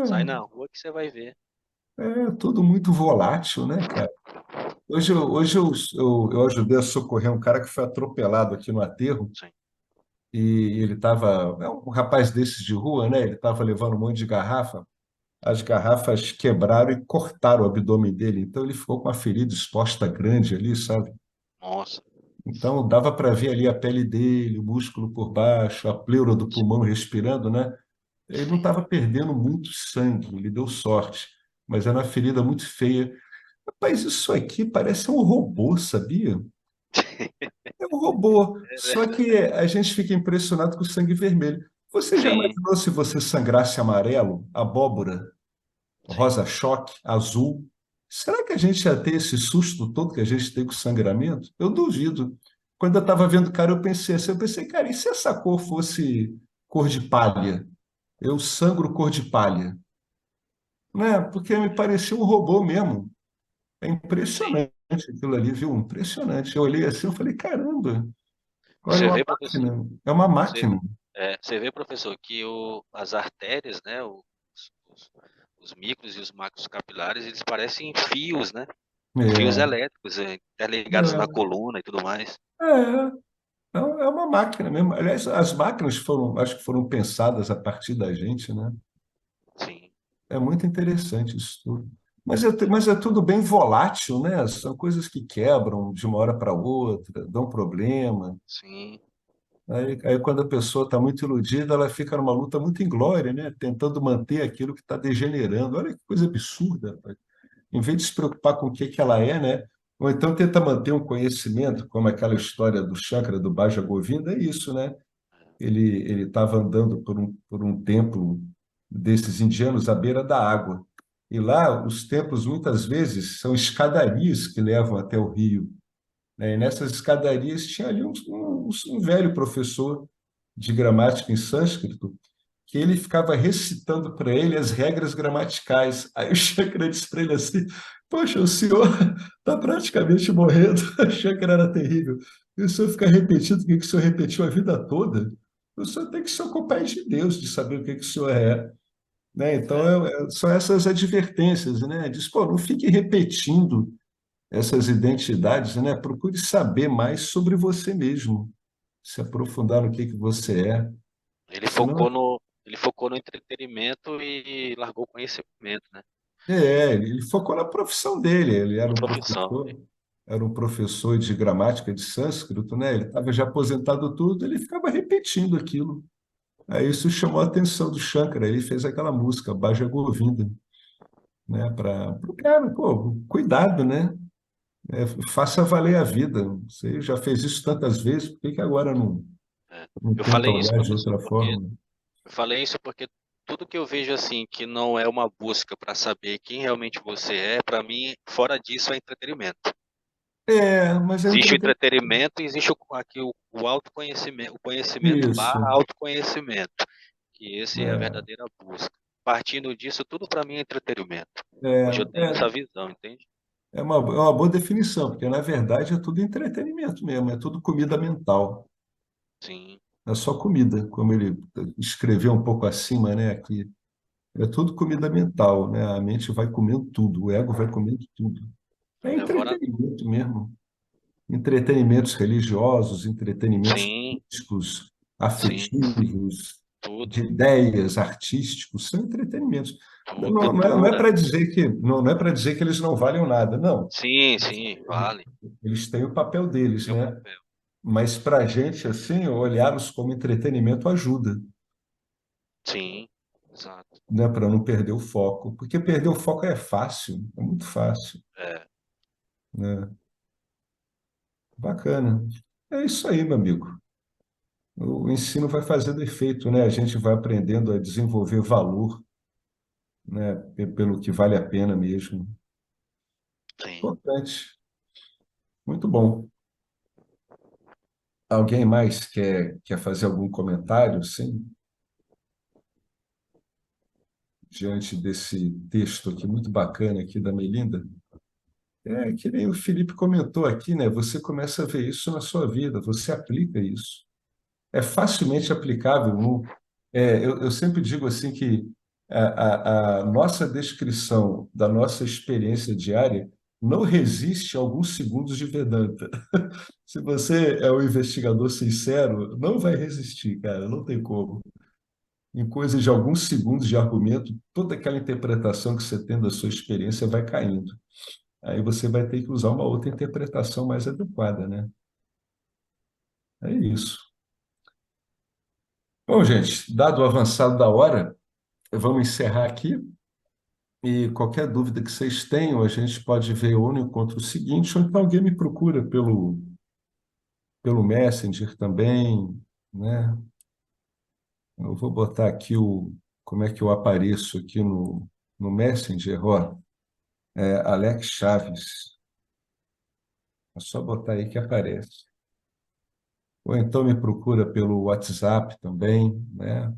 Sai na É, rua que você vai ver. é tudo muito volátil, né, cara? Hoje eu ajudei a socorrer um cara que foi atropelado aqui no aterro Sim. e ele estava, é um rapaz desses de rua, né? Ele estava levando um monte de garrafa, as garrafas quebraram e cortaram o abdômen dele, então ele ficou com uma ferida exposta grande ali, sabe? Nossa, Então dava para ver ali a pele dele, o músculo por baixo, a pleura do pulmão respirando, né? Ele não sim. estava perdendo muito sangue, ele deu sorte, mas era uma ferida muito feia. Rapaz, isso aqui parece um robô, sabia? É um robô, É só que verdade. a gente fica impressionado com o sangue vermelho. Você já Sim, imaginou se você sangrasse amarelo, abóbora, sim. rosa-choque, azul? Será que a gente ia ter esse susto todo que a gente tem com o sangramento? Eu duvido. Quando eu estava vendo o cara, eu pensei assim, eu pensei, cara, e se essa cor fosse cor de palha? Eu sangro cor de palha, né? Porque me parecia um robô mesmo. É Sim. impressionante aquilo ali, viu? Impressionante. Eu olhei assim, eu falei, caramba, olha, é Você uma vê, professor, máquina. É uma você, máquina. você vê, professor, que as artérias, né, os, os micros e os macros capilares, eles parecem fios, né? Fios É, elétricos, interligados na é, coluna e tudo mais. é uma máquina mesmo. Aliás, as máquinas foram, acho que foram pensadas a partir da gente, né? Sim, É muito interessante isso tudo. Mas é tudo bem volátil, né? São coisas que quebram de uma hora para outra, dão problema. sim. Aí, quando a pessoa está muito iludida, ela fica numa luta muito inglória, né? Tentando manter aquilo que está degenerando. Olha que coisa absurda, rapaz. Em vez de se preocupar com o que que ela é, né? Ou então tenta manter um conhecimento, como aquela história do chakra do Bhaja Govinda, é isso, né? Ele estava andando por um templo desses indianos à beira da água. E lá, os templos, muitas vezes, são escadarias que levam até o rio, né? E nessas escadarias tinha ali um velho professor de gramática em sânscrito que ele ficava recitando para ele as regras gramaticais. Aí o Shankara disse para ele assim: Poxa, o senhor está praticamente morrendo. O Shankara era terrível. E o senhor fica repetindo o que o senhor repetiu a vida toda. O senhor tem que se ocupar de Deus, de saber o que o senhor é. Né? Então, É. são essas advertências, né? Diz, pô, não fique repetindo essas identidades, né? Procure saber mais sobre você mesmo, se aprofundar no que você é. Ele Senão, focou no, ele focou no entretenimento e largou o conhecimento, né? ele focou na profissão dele. Ele Na profissão. era um professor de gramática de sânscrito, né? Ele estava já aposentado tudo, ele ficava repetindo aquilo. Aí isso chamou a atenção do Shankara. Ele fez aquela música, Bhaja Govinda, né? Para o cara, pô, cuidado, né? Faça valer a vida. Você já fez isso tantas vezes, por que que agora É. não Eu tenta falei isso, olhar de professor, outra porque forma? eu falei isso porque tudo que eu vejo assim que não é uma busca para saber quem realmente você é, para mim, fora disso é entretenimento. Mas é Existe o entretenimento. entretenimento e existe aqui o autoconhecimento, o conhecimento barra Isso. autoconhecimento, que esse é a É, verdadeira busca. Partindo disso, tudo para mim é entretenimento. é, Hoje eu tenho essa visão, entende? é uma boa definição, porque na verdade é tudo entretenimento mesmo, é tudo comida mental. Sim, É só comida, como ele escreveu um pouco acima, né? Aqui. É tudo comida mental, né? A mente vai comendo tudo, o ego vai comendo tudo. É devora. entretenimento mesmo. Entretenimentos religiosos, entretenimentos Sim, políticos, sim, afetivos, tudo, de ideias, artísticos, são entretenimentos. tudo, Não é cultura. para dizer que não é para dizer que eles não valem nada, não. Sim, sim, vale. Eles têm o papel deles, Tem o né? papel. Mas para a gente, assim, olhá-los como entretenimento ajuda, Sim, exato. né? Para não perder o foco. Porque perder o foco é fácil, é muito fácil, É, né? Bacana. É isso aí, meu amigo. O ensino vai fazendo efeito, né? A gente vai aprendendo a desenvolver valor, né? Pelo que vale a pena mesmo. sim. Importante. Muito bom. Alguém mais quer fazer algum comentário, sim, diante desse texto aqui muito bacana aqui da Melinda? É que nem o Felipe comentou aqui, né? Você começa a ver isso na sua vida, você aplica isso. É facilmente aplicável. Eu sempre digo assim que a nossa descrição da nossa experiência diária não resiste a alguns segundos de Vedanta. Se você é um investigador sincero, não vai resistir, cara, não tem como. Em coisa de alguns segundos de argumento, toda aquela interpretação que você tem da sua experiência vai caindo. Aí você vai ter que usar uma outra interpretação mais adequada, né? É isso. Bom, gente, dado o avançado da hora, vamos encerrar aqui. E qualquer dúvida que vocês tenham, a gente pode ver ou no encontro seguinte, ou então alguém me procura pelo Messenger também, né? Eu vou botar aqui como é que eu apareço aqui no Messenger, ó, Alex Chaves. É só botar aí que aparece. Ou então me procura pelo WhatsApp também, né?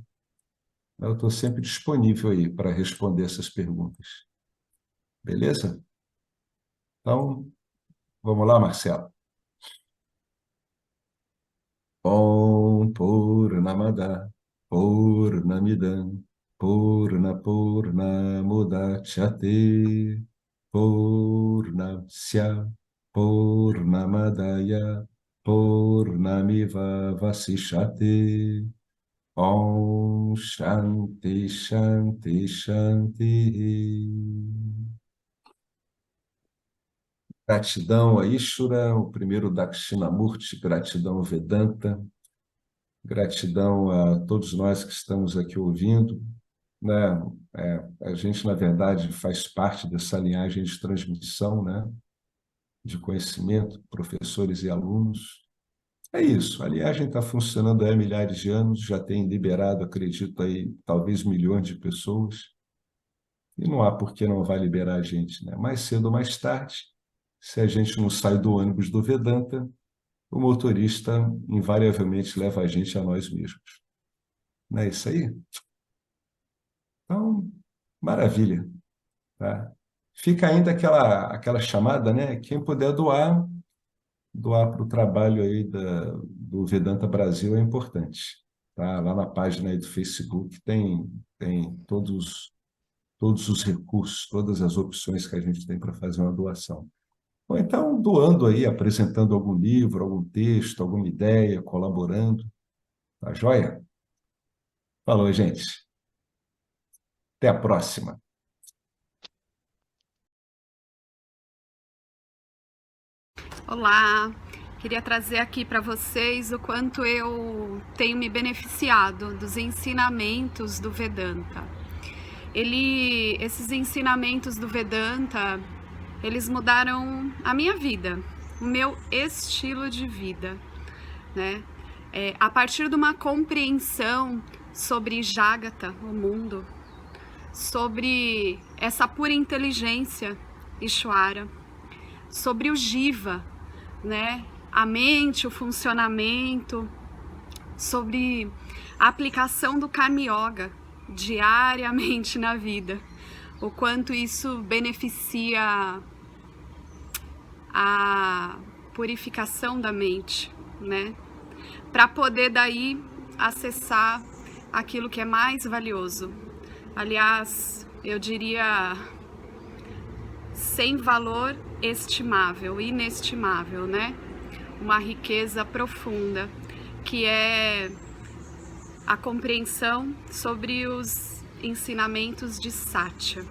Eu estou sempre disponível aí para responder essas perguntas. Beleza? Então, vamos lá, Marcelo. Om Purnamada Purnamidam Purnamudachyate Purnasya Purnamadaya Purnamiva Vasishate. Om Shanti Shanti Shanti. Gratidão a Ishvara, o primeiro Dakshinamurti, gratidão ao Vedanta, gratidão a todos nós que estamos aqui ouvindo, né? A gente, na verdade, faz parte dessa linhagem de transmissão, né? De conhecimento, professores e alunos. É isso, a linhagem está funcionando há milhares de anos, já tem liberado, acredito, aí, talvez milhões de pessoas, e não há por que não vai liberar a gente, né? Mais cedo ou mais tarde, se a gente não sai do ônibus do Vedanta, o motorista invariavelmente leva a gente a nós mesmos. Não é isso aí? Então, maravilha, tá? Fica ainda aquela chamada, né? Quem puder doar para o trabalho aí do Vedanta Brasil é importante, tá? Lá na página aí do Facebook tem todos os recursos, todas as opções que a gente tem para fazer uma doação. Ou então doando aí, apresentando algum livro, algum texto, alguma ideia, colaborando, tá joia? Falou, gente. Até a próxima. Olá, queria trazer aqui para vocês o quanto eu tenho me beneficiado dos ensinamentos do Vedanta. Esses ensinamentos do Vedanta, eles mudaram a minha vida, o meu estilo de vida, né? A partir de uma compreensão sobre Jagata, o mundo, sobre essa pura inteligência, Ishvara, sobre o Jiva, né? A mente, o funcionamento, sobre a aplicação do Karma Yoga diariamente na vida, o quanto isso beneficia a purificação da mente, né? Para poder daí acessar aquilo que é mais valioso. Aliás, eu diria sem valor estimável, inestimável, né? Uma riqueza profunda, que é a compreensão sobre os ensinamentos de Satya,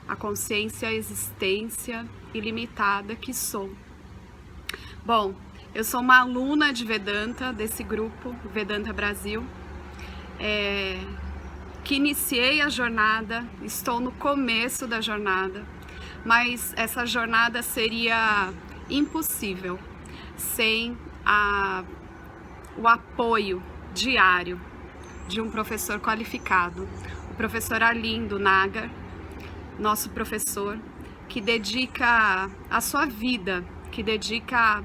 a consciência, a existência ilimitada que sou. Bom, eu sou uma aluna de Vedanta, desse grupo Vedanta Brasil, que iniciei a jornada, estou no começo da jornada, mas essa jornada seria impossível sem o apoio diário de um professor qualificado, o professor Arlindo Nagar, nosso professor, que dedica a sua vida, que dedica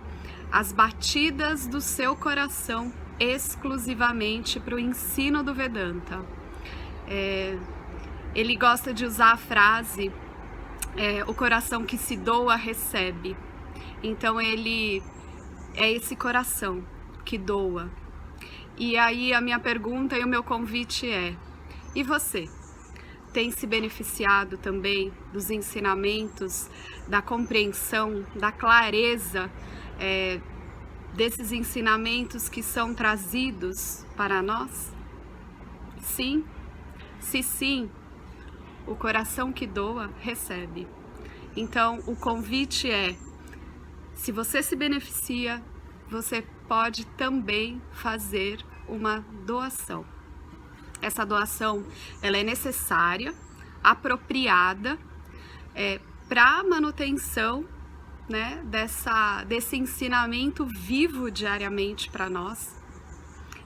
as batidas do seu coração exclusivamente para o ensino do Vedanta. Ele gosta de usar a frase o coração que se doa recebe. Então ele é esse coração que doa. E aí a minha pergunta e o meu convite é: e você? tem se beneficiado também dos ensinamentos, da compreensão, da clareza desses ensinamentos que são trazidos para nós? Sim? Se sim, o coração que doa, recebe. Então, o convite é, se você se beneficia, você pode também fazer uma doação. Essa doação, ela é necessária, apropriada, para a manutenção, né, desse ensinamento vivo diariamente para nós.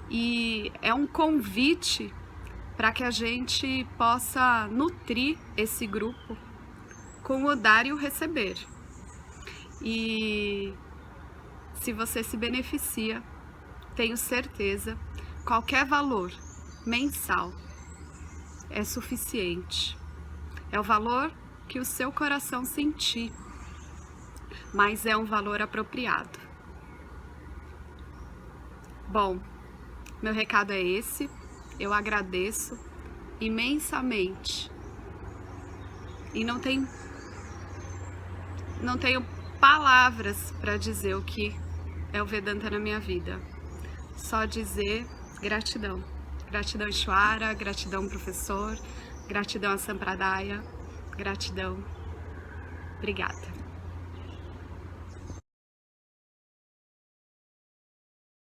E é um convite para que a gente possa nutrir esse grupo com o dar e o receber. E se você se beneficia, tenho certeza, qualquer valor mensal é suficiente. É o valor que o seu coração sentir, mas é um valor apropriado. Bom, meu recado é esse. Eu agradeço imensamente e não tenho palavras para dizer o que é o Vedanta na minha vida. Só dizer gratidão. Gratidão, Ishwara, gratidão, professor, gratidão a Sampradaya, gratidão. Obrigada.